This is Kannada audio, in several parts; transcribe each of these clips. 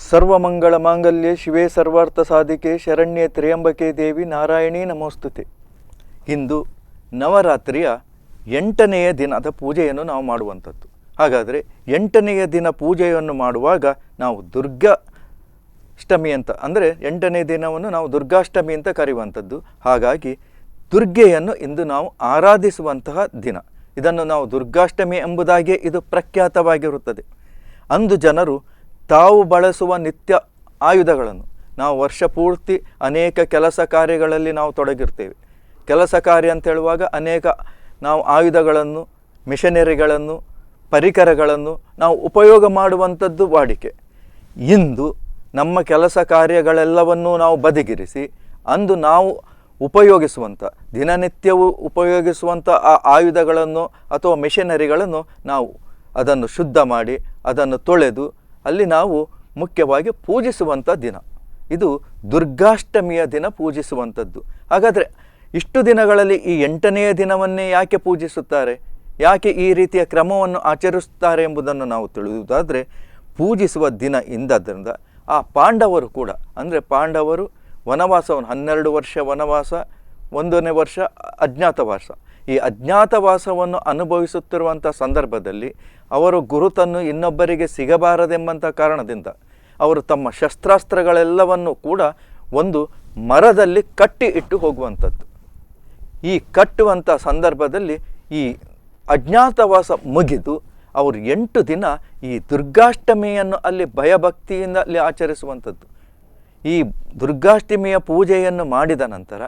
ಸರ್ವಮಂಗಳ ಮಾಂಗಲ್ಯೆ ಶಿವೆ ಸರ್ವಾರ್ಥ ಸಾಧಿಕೆ ಶರಣ್ಯೆ ತ್ರ್ಯಂಬಕೆ ದೇವಿ ನಾರಾಯಣಿ ನಮೋಸ್ತುತೆ. ಇಂದು ನವರಾತ್ರಿಯ 8ನೆಯ ದಿನದ ಪೂಜೆಯನ್ನು ನಾವು ಮಾಡುವಂಥದ್ದು. ಹಾಗಾದರೆ 8ನೆಯ ದಿನ ಪೂಜೆಯನ್ನು ಮಾಡುವಾಗ ನಾವು ದುರ್ಗಾಷ್ಟಮಿ ಅಂತ, ಅಂದರೆ 8ನೇ ದಿನವನ್ನು ನಾವು ದುರ್ಗಾಷ್ಟಮಿ ಅಂತ ಕರೆಯುವಂಥದ್ದು. ಹಾಗಾಗಿ ದುರ್ಗೆಯನ್ನು ಇಂದು ನಾವು ಆರಾಧಿಸುವಂತಹ ದಿನ. ಇದನ್ನು ನಾವು ದುರ್ಗಾಷ್ಟಮಿ ಎಂಬುದಾಗಿಯೇ ಇದು ಪ್ರಖ್ಯಾತವಾಗಿರುತ್ತದೆ. ಅಂದು ಜನರು ತಾವು ಬಳಸುವ ನಿತ್ಯ ಆಯುಧಗಳನ್ನು, ನಾವು ವರ್ಷ ಪೂರ್ತಿ ಅನೇಕ ಕೆಲಸ ಕಾರ್ಯಗಳಲ್ಲಿ ನಾವು ತೊಡಗಿರ್ತೇವೆ. ಕೆಲಸ ಕಾರ್ಯ ಅಂತ ಹೇಳುವಾಗ ಅನೇಕ ನಾವು ಆಯುಧಗಳನ್ನು, ಮಿಷನರಿಗಳನ್ನು, ಪರಿಕರಗಳನ್ನು ನಾವು ಉಪಯೋಗ ಮಾಡುವಂಥದ್ದು ವಾಡಿಕೆ. ಇಂದು ನಮ್ಮ ಕೆಲಸ ಕಾರ್ಯಗಳೆಲ್ಲವನ್ನೂ ನಾವು ಬದಿಗಿರಿಸಿ ಅಂದು ನಾವು ಉಪಯೋಗಿಸುವಂಥ, ದಿನನಿತ್ಯವೂ ಉಪಯೋಗಿಸುವಂಥ ಆ ಆಯುಧಗಳನ್ನು ಅಥವಾ ಮಿಷನರಿಗಳನ್ನು ನಾವು ಅದನ್ನು ಶುದ್ಧ ಮಾಡಿ ಅದನ್ನು ತೊಳೆದು ಅಲ್ಲಿ ನಾವು ಮುಖ್ಯವಾಗಿ ಪೂಜಿಸುವಂಥ ದಿನ. ಇದು ದುರ್ಗಾಷ್ಟಮಿಯ ದಿನ ಪೂಜಿಸುವಂಥದ್ದು. ಹಾಗಾದರೆ ಇಷ್ಟು ದಿನಗಳಲ್ಲಿ ಈ 8ನೆಯ ದಿನವನ್ನೇ ಯಾಕೆ ಪೂಜಿಸುತ್ತಾರೆ, ಯಾಕೆ ಈ ರೀತಿಯ ಕ್ರಮವನ್ನು ಆಚರಿಸುತ್ತಾರೆ ಎಂಬುದನ್ನು ನಾವು ತಿಳಿಯುವುದಾದರೆ, ಪೂಜಿಸುವ ದಿನ ಇಂದದ್ದರಿಂದ ಆ ಪಾಂಡವರು ಕೂಡ, ಅಂದರೆ ಪಾಂಡವರು ವನವಾಸವನ್ನು 12 ವರ್ಷ ವನವಾಸ, 1ನೇ ವರ್ಷ ಅಜ್ಞಾತವಾಸ, ಈ ಅಜ್ಞಾತವಾಸವನ್ನು ಅನುಭವಿಸುತ್ತಿರುವಂಥ ಸಂದರ್ಭದಲ್ಲಿ ಅವರು ಗುರುತನ್ನು ಇನ್ನೊಬ್ಬರಿಗೆ ಸಿಗಬಾರದೆಂಬಂಥ ಕಾರಣದಿಂದ ಅವರು ತಮ್ಮ ಶಸ್ತ್ರಾಸ್ತ್ರಗಳೆಲ್ಲವನ್ನು ಕೂಡ ಒಂದು ಮರದಲ್ಲಿ ಕಟ್ಟಿ ಇಟ್ಟು ಹೋಗುವಂಥದ್ದು. ಈ ಕಟ್ಟುವಂಥ ಸಂದರ್ಭದಲ್ಲಿ ಈ ಅಜ್ಞಾತವಾಸ ಮುಗಿದು ಅವರು 8 ದಿನ ಈ ದುರ್ಗಾಷ್ಟಮಿಯನ್ನು ಅಲ್ಲಿ ಭಯಭಕ್ತಿಯಿಂದ ಅಲ್ಲಿ ಆಚರಿಸುವಂಥದ್ದು. ಈ ದುರ್ಗಾಷ್ಟಮಿಯ ಪೂಜೆಯನ್ನು ಮಾಡಿದ ನಂತರ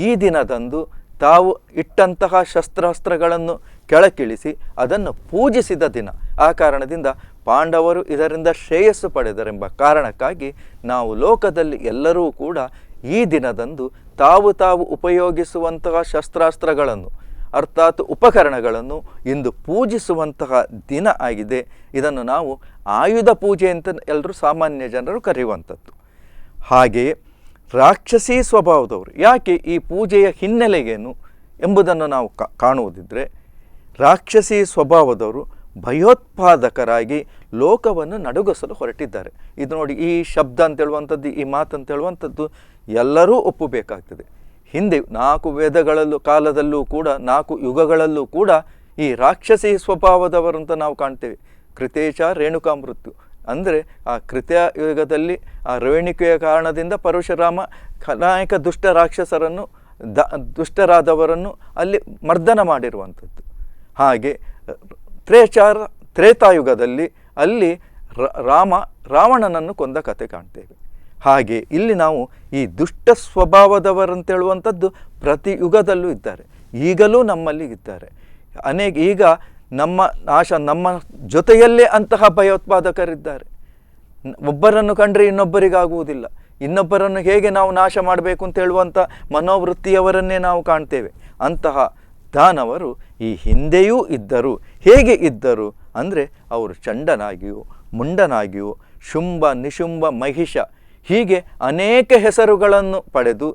ಈ ದಿನದಂದು ತಾವು ಇಟ್ಟಂತಹ ಶಸ್ತ್ರಾಸ್ತ್ರಗಳನ್ನು ಕೆಳಕಿಳಿಸಿ ಅದನ್ನು ಪೂಜಿಸಿದ ದಿನ. ಆ ಕಾರಣದಿಂದ ಪಾಂಡವರು ಇದರಿಂದ ಶ್ರೇಯಸ್ಸು ಪಡೆದರೆಂಬ ಕಾರಣಕ್ಕಾಗಿ ನಾವು ಲೋಕದಲ್ಲಿ ಎಲ್ಲರೂ ಕೂಡ ಈ ದಿನದಂದು ತಾವು ಉಪಯೋಗಿಸುವಂತಹ ಶಸ್ತ್ರಾಸ್ತ್ರಗಳನ್ನು, ಅರ್ಥಾತ್ ಉಪಕರಣಗಳನ್ನು ಇಂದು ಪೂಜಿಸುವಂತಹ ದಿನ ಆಗಿದೆ. ಇದನ್ನು ನಾವು ಆಯುಧ ಪೂಜೆ ಅಂತ ಎಲ್ಲರೂ ಸಾಮಾನ್ಯ ಜನರು ಕರೆಯುವಂಥದ್ದು. ಹಾಗೆಯೇ ರಾಕ್ಷಸಿ ಸ್ವಭಾವದವರು ಯಾಕೆ ಈ ಪೂಜೆಯ ಹಿನ್ನೆಲೆಗೇನು ಎಂಬುದನ್ನು ನಾವು ಕಾಣುವುದಿದ್ದರೆ, ರಾಕ್ಷಸಿ ಸ್ವಭಾವದವರು ಭಯೋತ್ಪಾದಕರಾಗಿ ಲೋಕವನ್ನು ನಡುಗಿಸಲು ಹೊರಟಿದ್ದಾರೆ. ಇದು ನೋಡಿ, ಈ ಶಬ್ದ ಅಂತ ಹೇಳುವಂಥದ್ದು, ಈ ಮಾತಂತ ಹೇಳುವಂಥದ್ದು ಎಲ್ಲರೂ ಒಪ್ಪಬೇಕಾಗ್ತದೆ. ಹಿಂದೆ 4 ವೇದಗಳಲ್ಲೂ ಕಾಲದಲ್ಲೂ ಕೂಡ 4 ಯುಗಗಳಲ್ಲೂ ಕೂಡ ಈ ರಾಕ್ಷಸಿ ಸ್ವಭಾವದವರಂತ ನಾವು ಕಾಣ್ತೇವೆ. ಕೃತೇಶ ರೇಣುಕಾ ಮೃತ್ಯು, ಅಂದರೆ ಆ ಕೃತ್ಯ ಯುಗದಲ್ಲಿ ಆ ರೇಣುಕೆಯ ಕಾರಣದಿಂದ ಪರಶುರಾಮ ಅನೇಕ ದುಷ್ಟ ರಾಕ್ಷಸರನ್ನು ದುಷ್ಟರಾದವರನ್ನು ಅಲ್ಲಿ ಮರ್ದನ ಮಾಡಿರುವಂಥದ್ದು. ಹಾಗೆ ತ್ರೇತಾಯುಗದಲ್ಲಿ ಅಲ್ಲಿ ರಾಮ ರಾವಣನನ್ನು ಕೊಂದ ಕತೆ ಕಾಣ್ತೇವೆ. ಹಾಗೆ ಇಲ್ಲಿ ನಾವು ಈ ದುಷ್ಟ ಸ್ವಭಾವದವರಂತೇಳುವಂಥದ್ದು ಪ್ರತಿ ಯುಗದಲ್ಲೂ ಇದ್ದಾರೆ, ಈಗಲೂ ನಮ್ಮಲ್ಲಿ ಇದ್ದಾರೆ. ಈಗ ನಮ್ಮ ಜೊತೆಯಲ್ಲೇ ಅಂತಹ ಭಯೋತ್ಪಾದಕರಿದ್ದಾರೆ. ಒಬ್ಬರನ್ನು ಕಂಡ್ರೆ ಇನ್ನೊಬ್ಬರಿಗಾಗುವುದಿಲ್ಲ, ಇನ್ನೊಬ್ಬರನ್ನು ಹೇಗೆ ನಾವು ನಾಶ ಮಾಡಬೇಕು ಅಂತ ಹೇಳುವಂಥ ಮನೋವೃತ್ತಿಯವರನ್ನೇ ನಾವು ಕಾಣ್ತೇವೆ. ಅಂತಹ ದಾನವರು ಈ ಹಿಂದೆಯೂ ಇದ್ದರು. ಹೇಗೆ ಇದ್ದರು ಅಂದರೆ, ಅವರು ಚಂಡನಾಗಿಯೋ, ಮುಂಡನಾಗಿಯೋ, ಶುಂಭ, ನಿಶುಂಭ, ಮಹಿಷ ಹೀಗೆ ಅನೇಕ ಹೆಸರುಗಳನ್ನು ಪಡೆದು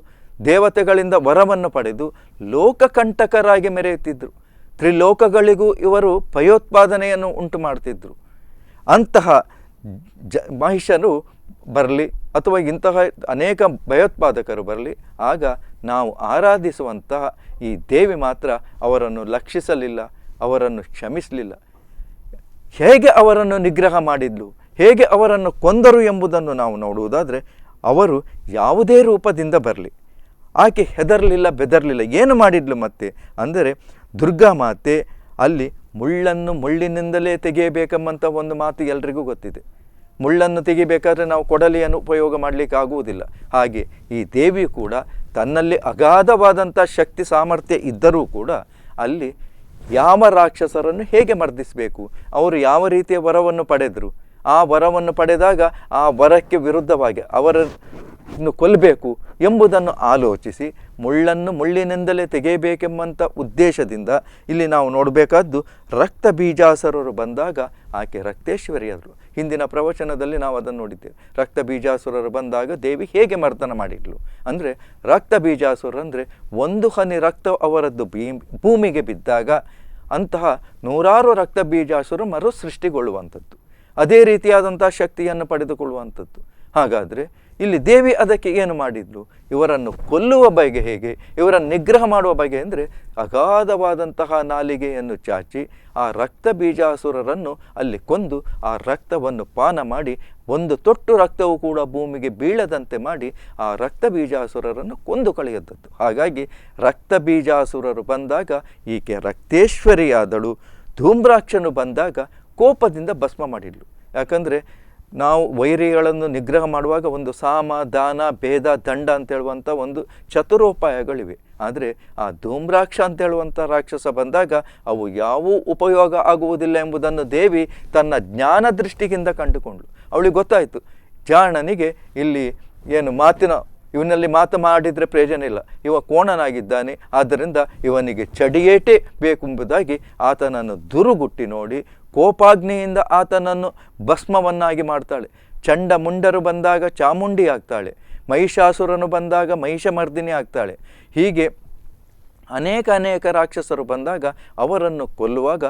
ದೇವತೆಗಳಿಂದ ವರವನ್ನು ಪಡೆದು ಲೋಕಕಂಟಕರಾಗಿ ಮೆರೆಯುತ್ತಿದ್ದರು. ತ್ರಿಲೋಕಗಳಿಗೂ ಇವರು ಭಯೋತ್ಪಾದನೆಯನ್ನು ಉಂಟು ಮಾಡ್ತಿದ್ರು. ಅಂತಹ ಮಹಿಷರು ಬರಲಿ ಅಥವಾ ಇಂತಹ ಅನೇಕ ಭಯೋತ್ಪಾದಕರು ಬರಲಿ, ಆಗ ನಾವು ಆರಾಧಿಸುವಂತಹ ಈ ದೇವಿ ಮಾತ್ರ ಅವರನ್ನು ಲಕ್ಷಿಸಲಿಲ್ಲ, ಅವರನ್ನು ಕ್ಷಮಿಸಲಿಲ್ಲ. ಹೇಗೆ ಅವರನ್ನು ನಿಗ್ರಹ ಮಾಡಿದ್ಲು, ಹೇಗೆ ಅವರನ್ನು ಕೊಂದರು ಎಂಬುದನ್ನು ನಾವು ನೋಡುವುದಾದರೆ, ಅವರು ಯಾವುದೇ ರೂಪದಿಂದ ಬರಲಿ ಆಕೆ ಹೆದರಲಿಲ್ಲ, ಬೆದರಲಿಲ್ಲ. ಏನು ಮಾಡಿದ್ಲು ಮತ್ತೆ ಅಂದರೆ, ದುರ್ಗಾ ಮಾತೆ ಅಲ್ಲಿ ಮುಳ್ಳನ್ನು ಮುಳ್ಳಿನಿಂದಲೇ ತೆಗೆಯಬೇಕೆಂಬಂಥ ಒಂದು ಮಾತು ಎಲ್ರಿಗೂ ಗೊತ್ತಿದೆ. ಮುಳ್ಳನ್ನು ತೆಗಿಬೇಕಾದ್ರೆ ನಾವು ಕೊಡಲಿಯನ್ನು ಉಪಯೋಗ ಮಾಡಲಿಕ್ಕೆ ಆಗುವುದಿಲ್ಲ. ಹಾಗೆ ಈ ದೇವಿ ಕೂಡ ತನ್ನಲ್ಲಿ ಅಗಾಧವಾದಂಥ ಶಕ್ತಿ ಸಾಮರ್ಥ್ಯ ಇದ್ದರೂ ಕೂಡ ಅಲ್ಲಿ ಯಾವ ರಾಕ್ಷಸರನ್ನು ಹೇಗೆ ಮರ್ದಿಸಬೇಕು, ಅವರು ಯಾವ ರೀತಿಯ ವರವನ್ನು ಪಡೆದರು, ಆ ವರವನ್ನು ಪಡೆದಾಗ ಆ ವರಕ್ಕೆ ವಿರುದ್ಧವಾಗಿ ಅವರನ್ನು ಕೊಲ್ಲಬೇಕು ಎಂಬುದನ್ನು ಆಲೋಚಿಸಿ ಮುಳ್ಳನ್ನು ಮುಳ್ಳಿನಿಂದಲೇ ತೆಗೆಯಬೇಕೆಂಬಂಥ ಉದ್ದೇಶದಿಂದ ಇಲ್ಲಿ ನಾವು ನೋಡಬೇಕಾದ್ದು, ರಕ್ತ ಬೀಜಾಸುರರು ಬಂದಾಗ ಆಕೆ ರಕ್ತೇಶ್ವರಿಯಾದರು. ಹಿಂದಿನ ಪ್ರವಚನದಲ್ಲಿ ನಾವು ಅದನ್ನು ನೋಡಿದ್ದೇವೆ. ರಕ್ತ ಬೀಜಾಸುರರು ಬಂದಾಗ ದೇವಿ ಹೇಗೆ ಮರ್ದನ ಮಾಡಿದ್ಲು ಅಂದರೆ, ರಕ್ತ ಬೀಜಾಸುರ ಅಂದರೆ ಒಂದು ಹನಿ ರಕ್ತ ಅವರದ್ದು ಭೂಮಿಗೆ ಬಿದ್ದಾಗ ಅಂತಹ 100 ರಕ್ತ ಬೀಜಾಸುರ ಮರು ಸೃಷ್ಟಿಗೊಳ್ಳುವಂಥದ್ದು. ಅದೇ ರೀತಿಯಾದಂಥ ಶಕ್ತಿಯನ್ನು ಪಡೆದುಕೊಳ್ಳುವಂಥದ್ದು. ಹಾಗಾದರೆ ಇಲ್ಲಿ ದೇವಿ ಅದಕ್ಕೆ ಏನು ಮಾಡಿದ್ಲು? ಇವರನ್ನು ಕೊಲ್ಲುವ ಬಗೆ ಹೇಗೆ, ಇವರನ್ನು ನಿಗ್ರಹ ಮಾಡುವ ಬಗೆ ಅಂದರೆ ಅಗಾಧವಾದಂತಹ ನಾಲಿಗೆಯನ್ನು ಚಾಚಿ ಆ ರಕ್ತ ಬೀಜಾಸುರರನ್ನು ಅಲ್ಲಿ ಕೊಂದು ಆ ರಕ್ತವನ್ನು ಪಾನ ಮಾಡಿ ಒಂದು ತೊಟ್ಟು ರಕ್ತವೂ ಕೂಡ ಭೂಮಿಗೆ ಬೀಳದಂತೆ ಮಾಡಿ ಆ ರಕ್ತ ಬೀಜಾಸುರರನ್ನು ಕೊಂದು ಕಳೆಯದ್ದದ್ದು. ಹಾಗಾಗಿ ರಕ್ತ ಬೀಜಾಸುರರು ಬಂದಾಗ ಈಕೆ ರಕ್ತೇಶ್ವರಿಯಾದಳು. ಧೂಮ್ರಾಕ್ಷನು ಬಂದಾಗ ಕೋಪದಿಂದ ಭಸ್ಮ ಮಾಡಿದ್ಲು. ಯಾಕಂದರೆ ನಾವು ವೈರಿಗಳನ್ನು ನಿಗ್ರಹ ಮಾಡುವಾಗ ಒಂದು ಸಾಮ, ದಾನ, ಭೇದ, ದಂಡ ಅಂತೇಳುವಂಥ ಒಂದು ಚತುರೋಪಾಯಗಳಿವೆ. ಆದರೆ ಆ ಧೂಮ್ರಾಕ್ಷ ಅಂತೇಳುವಂಥ ರಾಕ್ಷಸ ಬಂದಾಗ ಅವು ಯಾವೂ ಉಪಯೋಗ ಆಗುವುದಿಲ್ಲ ಎಂಬುದನ್ನು ದೇವಿ ತನ್ನ ಜ್ಞಾನ ದೃಷ್ಟಿಗಿಂದ ಕಂಡುಕೊಂಡ್ಳು. ಅವಳಿಗೆ ಗೊತ್ತಾಯಿತು, ಜಾಣನಿಗೆ ಇಲ್ಲಿ ಏನು ಇವನಲ್ಲಿ ಮಾತು ಮಾಡಿದರೆ ಪ್ರಯೋಜನ ಇಲ್ಲ, ಇವ ಕೋಣನಾಗಿದ್ದಾನೆ, ಆದ್ದರಿಂದ ಇವನಿಗೆ ಚಡಿಯೇಟೇ ಬೇಕೆಂಬುದಾಗಿ ಆತನನ್ನು ದುರುಗುಟ್ಟಿ ನೋಡಿ ಕೋಪಾಗ್ನಿಯಿಂದ ಆತನನ್ನು ಭಸ್ಮವನ್ನಾಗಿ ಮಾಡ್ತಾಳೆ. ಚಂಡಮುಂಡರು ಬಂದಾಗ ಚಾಮುಂಡಿ ಆಗ್ತಾಳೆ, ಮಹಿಷಾಸುರನು ಬಂದಾಗ ಮಹಿಷಮರ್ದಿನಿ ಆಗ್ತಾಳೆ. ಹೀಗೆ ಅನೇಕ ರಾಕ್ಷಸರು ಬಂದಾಗ ಅವರನ್ನು ಕೊಲ್ಲುವಾಗ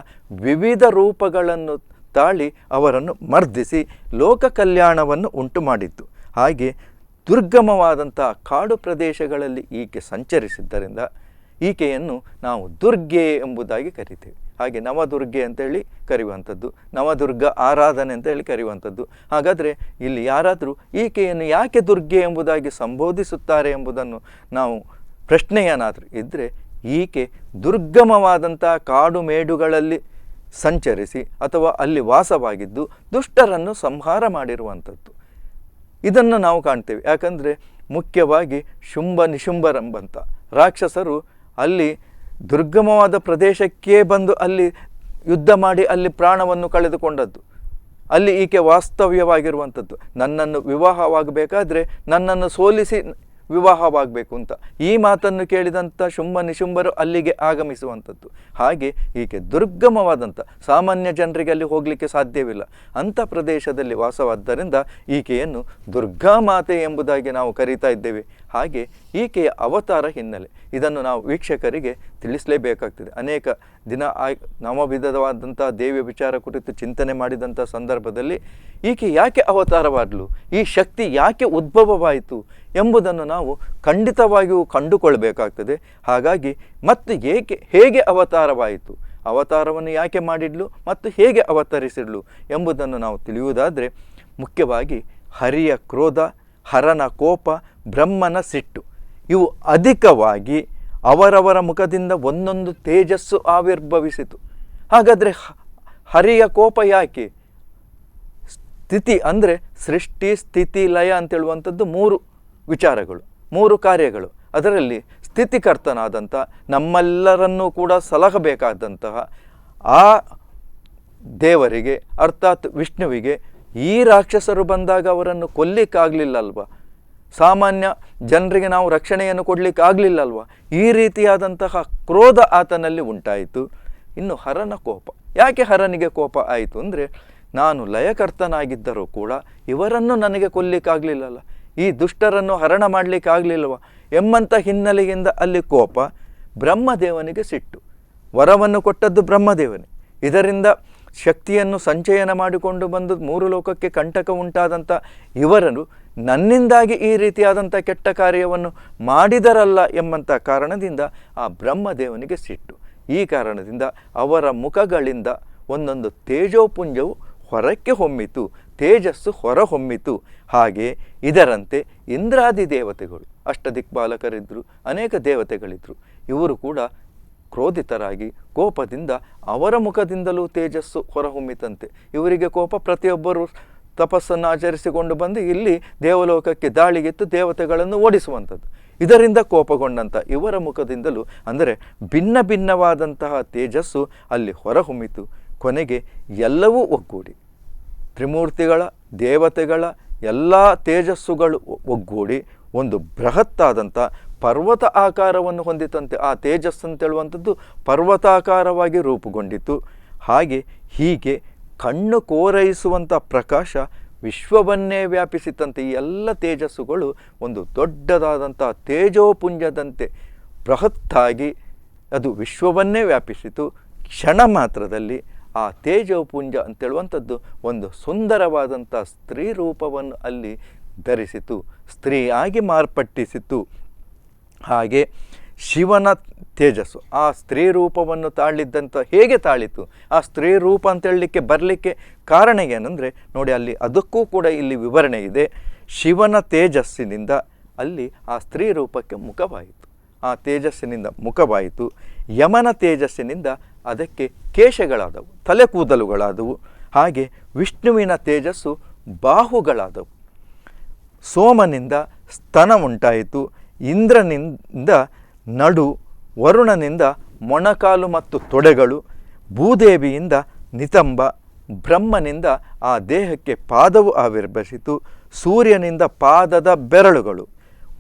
ವಿವಿಧ ರೂಪಗಳನ್ನು ತಾಳಿ ಅವರನ್ನು ಮರ್ದಿಸಿ ಲೋಕ ಕಲ್ಯಾಣವನ್ನು ಉಂಟು ಮಾಡಿತ್ತು. ಹಾಗೆ ದುರ್ಗಮವಾದಂಥ ಕಾಡು ಪ್ರದೇಶಗಳಲ್ಲಿ ಈಕೆ ಸಂಚರಿಸಿದ್ದರಿಂದ ಈಕೆಯನ್ನು ನಾವು ದುರ್ಗೆ ಎಂಬುದಾಗಿ ಕರಿತೇವೆ. ಹಾಗೆ ನವದುರ್ಗೆ ಅಂತೇಳಿ ಕರೆಯುವಂಥದ್ದು, ನವದುರ್ಗ ಆರಾಧನೆ ಅಂತೇಳಿ ಕರೆಯುವಂಥದ್ದು. ಹಾಗಾದರೆ ಇಲ್ಲಿ ಯಾರಾದರೂ ಈಕೆಯನ್ನು ಯಾಕೆ ದುರ್ಗೆ ಎಂಬುದಾಗಿ ಸಂಬೋಧಿಸುತ್ತಾರೆ ಎಂಬುದನ್ನು ನಾವು ಪ್ರಶ್ನೆಯೇನಾದರೂ ಇದ್ದರೆ, ಈಕೆ ದುರ್ಗಮವಾದಂಥ ಕಾಡು ಮೇಡುಗಳಲ್ಲಿ ಸಂಚರಿಸಿ ಅಥವಾ ಅಲ್ಲಿ ವಾಸವಾಗಿದ್ದು ದುಷ್ಟರನ್ನು ಸಂಹಾರ ಮಾಡಿರುವಂಥದ್ದು. ಇದನ್ನು ನಾವು ಕಾಣ್ತೇವೆ. ಯಾಕಂದರೆ ಮುಖ್ಯವಾಗಿ ಶುಂಭ ನಿಶುಂಭರೆಂಬಂಥ ರಾಕ್ಷಸರು ಅಲ್ಲಿ ದುರ್ಗಮವಾದ ಪ್ರದೇಶಕ್ಕೆ ಬಂದು ಅಲ್ಲಿ ಯುದ್ಧ ಮಾಡಿ ಅಲ್ಲಿ ಪ್ರಾಣವನ್ನು ಕಳೆದುಕೊಂಡದ್ದು. ಅಲ್ಲಿ ಈಕೆ ವಾಸ್ತವ್ಯವಾಗಿರುವಂಥದ್ದು. ನನ್ನನ್ನು ವಿವಾಹವಾಗಬೇಕಾದ್ರೆ ನನ್ನನ್ನು ಸೋಲಿಸಿ ವಿವಾಹವಾಗಬೇಕು ಅಂತ ಈ ಮಾತನ್ನು ಕೇಳಿದಂಥ ಶುಂಭ ನಿಶುಂಭರು ಅಲ್ಲಿಗೆ ಆಗಮಿಸುವಂಥದ್ದು. ಹಾಗೆ ಈಕೆ ದುರ್ಗಮವಾದಂಥ ಸಾಮಾನ್ಯ ಜನರಿಗೆ ಅಲ್ಲಿ ಹೋಗಲಿಕ್ಕೆ ಸಾಧ್ಯವಿಲ್ಲ ಅಂಥ ಪ್ರದೇಶದಲ್ಲಿ ವಾಸವಾದ್ದರಿಂದ ಈಕೆಯನ್ನು ದುರ್ಗಾಮಾತೆ ಎಂಬುದಾಗಿ ನಾವು ಕರೀತಾ ಇದ್ದೇವೆ. ಹಾಗೆ ಈಕೆಯ ಅವತಾರ ಹಿನ್ನೆಲೆ ಇದನ್ನು ನಾವು ವೀಕ್ಷಕರಿಗೆ ತಿಳಿಸಲೇಬೇಕಾಗ್ತದೆ. ಅನೇಕ ದಿನ ನವವಿಧವಾದಂಥ ದೇವಿಯ ವಿಚಾರ ಕುರಿತು ಚಿಂತನೆ ಮಾಡಿದಂಥ ಸಂದರ್ಭದಲ್ಲಿ ಈಕೆ ಯಾಕೆ ಅವತಾರವಾದಳು, ಈ ಶಕ್ತಿ ಯಾಕೆ ಉದ್ಭವವಾಯಿತು ಎಂಬುದನ್ನು ನಾವು ಖಂಡಿತವಾಗಿಯೂ ಕಂಡುಕೊಳ್ಬೇಕಾಗ್ತದೆ. ಹಾಗಾಗಿ ಮತ್ತು ಹೇಗೆ ಅವತಾರವಾಯಿತು, ಅವತಾರವನ್ನು ಯಾಕೆ ಮಾಡಿದ್ಲು ಮತ್ತು ಹೇಗೆ ಅವತರಿಸಿದ್ಲು ಎಂಬುದನ್ನು ನಾವು ತಿಳಿಯುವುದಾದರೆ, ಮುಖ್ಯವಾಗಿ ಹರಿಯ ಕ್ರೋಧ, ಹರನ ಕೋಪ, ಬ್ರಹ್ಮನ ಸಿಟ್ಟು ಇವು ಅಧಿಕವಾಗಿ ಅವರವರ ಮುಖದಿಂದ ಒಂದೊಂದು ತೇಜಸ್ಸು ಆವಿರ್ಭವಿಸಿತು. ಹಾಗಾದರೆ ಹರಿಯ ಕೋಪ ಯಾಕೆ? ಸ್ಥಿತಿ ಅಂದರೆ ಸೃಷ್ಟಿ, ಸ್ಥಿತಿ, ಲಯ ಅಂತೇಳುವಂಥದ್ದು 3 ವಿಚಾರಗಳು, 3 ಕಾರ್ಯಗಳು. ಅದರಲ್ಲಿ ಸ್ಥಿತಿಕರ್ತನಾದಂಥ ನಮ್ಮೆಲ್ಲರನ್ನೂ ಕೂಡ ಸಲಹಬೇಕಾದಂತಹ ಆ ದೇವರಿಗೆ ಅರ್ಥಾತ್ ವಿಷ್ಣುವಿಗೆ ಈ ರಾಕ್ಷಸರು ಬಂದಾಗ ಅವರನ್ನು ಕೊಲ್ಲಿಕ್ಕಾಗಲಿಲ್ಲಲ್ವ, ಸಾಮಾನ್ಯ ಜನರಿಗೆ ನಾವು ರಕ್ಷಣೆಯನ್ನು ಕೊಡಲಿಕ್ಕಾಗಲಿಲ್ಲಲ್ವ, ಈ ರೀತಿಯಾದಂತಹ ಕ್ರೋಧ ಆತನಲ್ಲಿ ಉಂಟಾಯಿತು. ಇನ್ನು ಹರನ ಕೋಪ, ಯಾಕೆ ಹರನಿಗೆ ಕೋಪ ಆಯಿತು ಅಂದರೆ, ನಾನು ಲಯಕರ್ತನಾಗಿದ್ದರೂ ಕೂಡ ಇವರನ್ನು ನನಗೆ ಕೊಲ್ಲಿಕ್ಕಾಗಲಿಲ್ಲಲ್ಲ, ಈ ದುಷ್ಟರನ್ನು ಹರಣ ಮಾಡಲಿಕ್ಕಾಗಲಿಲ್ಲವ ಎಂಬಂಥ ಹಿನ್ನೆಲೆಯಿಂದ ಅಲ್ಲಿ ಕೋಪ. ಬ್ರಹ್ಮದೇವನಿಗೆ ಸಿಟ್ಟು, ವರವನ್ನು ಕೊಟ್ಟದ್ದು ಬ್ರಹ್ಮದೇವನೇ, ಇದರಿಂದ ಶಕ್ತಿಯನ್ನು ಸಂಚಯನ ಮಾಡಿಕೊಂಡು ಬಂದು 3 ಲೋಕಕ್ಕೆ ಕಂಟಕ ಉಂಟಾದಂಥ ಇವರನ್ನು ನನ್ನಿಂದಾಗಿ ಈ ರೀತಿಯಾದಂಥ ಕೆಟ್ಟ ಕಾರ್ಯವನ್ನು ಮಾಡಿದರಲ್ಲ ಎಂಬಂಥ ಕಾರಣದಿಂದ ಆ ಬ್ರಹ್ಮದೇವನಿಗೆ ಸಿಟ್ಟು. ಈ ಕಾರಣದಿಂದ ಅವರ ಮುಖಗಳಿಂದ ಒಂದೊಂದು ತೇಜೋಪುಂಜವು ಹೊರಕ್ಕೆ ಹೊಮ್ಮಿತು, ತೇಜಸ್ಸು ಹೊರಹೊಮ್ಮಿತು. ಹಾಗೆ ಇದರಂತೆ ಇಂದ್ರಾದಿ ದೇವತೆಗಳು, ಅಷ್ಟದಿಕ್ಪಾಲಕರಿದ್ದರು, ಅನೇಕ ದೇವತೆಗಳಿದ್ದರು. ಇವರು ಕೂಡ ಕ್ರೋಧಿತರಾಗಿ ಕೋಪದಿಂದ ಅವರ ಮುಖದಿಂದಲೂ ತೇಜಸ್ಸು ಹೊರಹೊಮ್ಮಿತಂತೆ. ಇವರಿಗೆ ಕೋಪ, ಪ್ರತಿಯೊಬ್ಬರು ತಪಸ್ಸನ್ನು ಆಚರಿಸಿಕೊಂಡು ಬಂದು ಇಲ್ಲಿ ದೇವಲೋಕಕ್ಕೆ ದಾಳಿಗೆತ್ತು ದೇವತೆಗಳನ್ನು ಓಡಿಸುವಂಥದ್ದು. ಇದರಿಂದ ಕೋಪಗೊಂಡಂಥ ಇವರ ಮುಖದಿಂದಲೂ ಅಂದರೆ ಭಿನ್ನ ಭಿನ್ನವಾದಂತಹ ತೇಜಸ್ಸು ಅಲ್ಲಿ ಹೊರಹೊಮ್ಮಿತು. ಕೊನೆಗೆ ಎಲ್ಲವೂ ಒಗ್ಗೂಡಿ ತ್ರಿಮೂರ್ತಿಗಳ, ದೇವತೆಗಳ ಎಲ್ಲ ತೇಜಸ್ಸುಗಳು ಒಗ್ಗೂಡಿ ಒಂದು ಬೃಹತ್ತಾದಂಥ ಪರ್ವತ ಆಕಾರವನ್ನು ಹೊಂದಿತಂತೆ. ಆ ತೇಜಸ್ಸು ಅಂತೇಳುವಂಥದ್ದು ಪರ್ವತಾಕಾರವಾಗಿ ರೂಪುಗೊಂಡಿತು. ಹೀಗೆ ಕಣ್ಣು ಕೋರೈಸುವಂಥ ಪ್ರಕಾಶ ವಿಶ್ವವನ್ನೇ ವ್ಯಾಪಿಸಿತಂತೆ. ಈ ಎಲ್ಲ ತೇಜಸ್ಸುಗಳು ಒಂದು ದೊಡ್ಡದಾದಂಥ ತೇಜೋಪುಂಜದಂತೆ ಬೃಹತ್ತಾಗಿ ಅದು ವಿಶ್ವವನ್ನೇ ವ್ಯಾಪಿಸಿತು. ಕ್ಷಣ ಮಾತ್ರದಲ್ಲಿ ಆ ತೇಜೋಪುಂಜ ಅಂತೇಳುವಂಥದ್ದು ಒಂದು ಸುಂದರವಾದಂಥ ಸ್ತ್ರೀ ರೂಪವನ್ನು ಅಲ್ಲಿ ಧರಿಸಿತು, ಸ್ತ್ರೀಯಾಗಿ ಮಾರ್ಪಟ್ಟಿಸಿತು. ಹಾಗೆ ಶಿವನ ತೇಜಸ್ಸು ಆ ಸ್ತ್ರೀ ರೂಪವನ್ನು ತಾಳಿದ್ದಂಥ ಹೇಗೆ ತಾಳಿತು, ಆ ಸ್ತ್ರೀ ರೂಪ ಅಂತ ಹೇಳಲಿಕ್ಕೆ ಬರಲಿಕ್ಕೆ ಕಾರಣ ಏನಂದರೆ ನೋಡಿ, ಅಲ್ಲಿ ಅದಕ್ಕೂ ಕೂಡ ಇಲ್ಲಿ ವಿವರಣೆ ಇದೆ. ಶಿವನ ತೇಜಸ್ಸಿನಿಂದ ಅಲ್ಲಿ ಆ ಸ್ತ್ರೀ ರೂಪಕ್ಕೆ ಮುಖವಾಯಿತು, ಆ ತೇಜಸ್ಸಿನಿಂದ ಮುಖವಾಯಿತು. ಯಮನ ತೇಜಸ್ಸಿನಿಂದ ಅದಕ್ಕೆ ಕೇಶಗಳಾದವು, ತಲೆ ಕೂದಲುಗಳಾದವು. ಹಾಗೆ ವಿಷ್ಣುವಿನ ತೇಜಸ್ಸು ಬಾಹುಗಳಾದವು. ಸೋಮನಿಂದ ಸ್ತನ ಉಂಟಾಯಿತು, ಇಂದ್ರನಿಂದ ನಡು, ವರುಣನಿಂದ ಮೊಣಕಾಲು ಮತ್ತು ತೊಡೆಗಳು, ಭೂದೇವಿಯಿಂದ ನಿತಂಬ, ಬ್ರಹ್ಮನಿಂದ ಆ ದೇಹಕ್ಕೆ ಪಾದವು ಆವಿರ್ಭವಿಸಿತು, ಸೂರ್ಯನಿಂದ ಪಾದದ ಬೆರಳುಗಳು,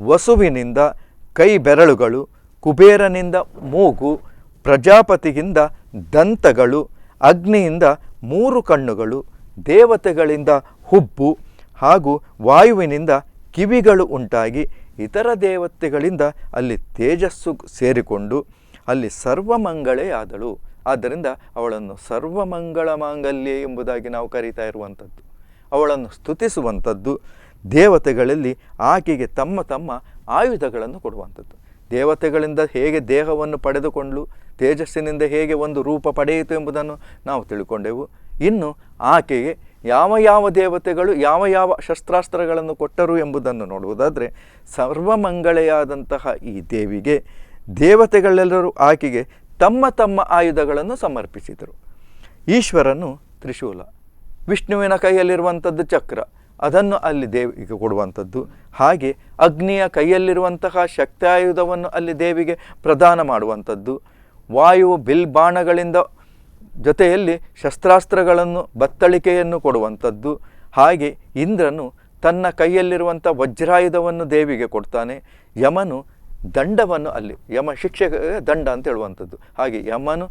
ವಸುವಿನಿಂದ ಕೈ ಬೆರಳುಗಳು, ಕುಬೇರನಿಂದ ಮೂಗು, ಪ್ರಜಾಪತಿಯಿಂದ ದಂತಗಳು, ಅಗ್ನಿಯಿಂದ 3 ಕಣ್ಣುಗಳು, ದೇವತೆಗಳಿಂದ ಹುಬ್ಬು ಹಾಗೂ ವಾಯುವಿನಿಂದ ಕಿವಿಗಳು ಉಂಟಾಗಿ ಇತರ ದೇವತೆಗಳಿಂದ ಅಲ್ಲಿ ತೇಜಸ್ಸು ಸೇರಿಕೊಂಡು ಅಲ್ಲಿ ಸರ್ವಮಂಗಳೆಯಾದಳು. ಆದ್ದರಿಂದ ಅವಳನ್ನು ಸರ್ವಮಂಗಳ ಮಾಂಗಲ್ಯೆ ಎಂಬುದಾಗಿ ನಾವು ಕರೀತಾ ಇರುವಂಥದ್ದು, ಅವಳನ್ನು ಸ್ತುತಿಸುವಂಥದ್ದು. ದೇವತೆಗಳಲ್ಲಿ ಆಕೆಗೆ ತಮ್ಮ ತಮ್ಮ ಆಯುಧಗಳನ್ನು ಕೊಡುವಂಥದ್ದು. ದೇವತೆಗಳಿಂದ ಹೇಗೆ ದೇಹವನ್ನು ಪಡೆದುಕೊಂಡು ತೇಜಸ್ಸಿನಿಂದ ಹೇಗೆ ಒಂದು ರೂಪ ಪಡೆಯಿತು ಎಂಬುದನ್ನು ನಾವು ತಿಳ್ಕೊಂಡೆವು. ಇನ್ನು ಆಕೆಗೆ ಯಾವ ಯಾವ ದೇವತೆಗಳು ಯಾವ ಯಾವ ಶಸ್ತ್ರಾಸ್ತ್ರಗಳನ್ನು ಕೊಟ್ಟರು ಎಂಬುದನ್ನು ನೋಡುವುದಾದರೆ, ಸರ್ವಮಂಗಳೆಯಾದಂತಹ ಈ ದೇವಿಗೆ ದೇವತೆಗಳೆಲ್ಲರೂ ಆಕೆಗೆ ತಮ್ಮ ತಮ್ಮ ಆಯುಧಗಳನ್ನು ಸಮರ್ಪಿಸಿದರು. ಈಶ್ವರನು ತ್ರಿಶೂಲ, ವಿಷ್ಣುವಿನ ಕೈಯಲ್ಲಿರುವಂಥದ್ದು ಚಕ್ರ, ಅದನ್ನು ಅಲ್ಲಿ ದೇವಿಗೆ ಕೊಡುವಂಥದ್ದು. ಹಾಗೆ ಅಗ್ನಿಯ ಕೈಯಲ್ಲಿರುವಂತಹ ಶಕ್ತಾಯುಧವನ್ನು ಅಲ್ಲಿ ದೇವಿಗೆ ಪ್ರದಾನ ಮಾಡುವಂಥದ್ದು. ವಾಯು ಬಿಲ್ಬಾಣಗಳಿಂದ ಜೊತೆಯಲ್ಲಿ ಶಸ್ತ್ರಾಸ್ತ್ರಗಳನ್ನು ಬತ್ತಳಿಕೆಯನ್ನು ಕೊಡುವಂಥದ್ದು. ಹಾಗೆ ಇಂದ್ರನು ತನ್ನ ಕೈಯಲ್ಲಿರುವಂಥ ವಜ್ರಾಯುಧವನ್ನು ದೇವಿಗೆ ಕೊಡ್ತಾನೆ. ಯಮನು ದಂಡವನ್ನು ಅಲ್ಲಿ, ಯಮ ಶಿಕ್ಷೆ ದಂಡ ಅಂತ ಹೇಳುವಂಥದ್ದು, ಹಾಗೆ ಯಮನು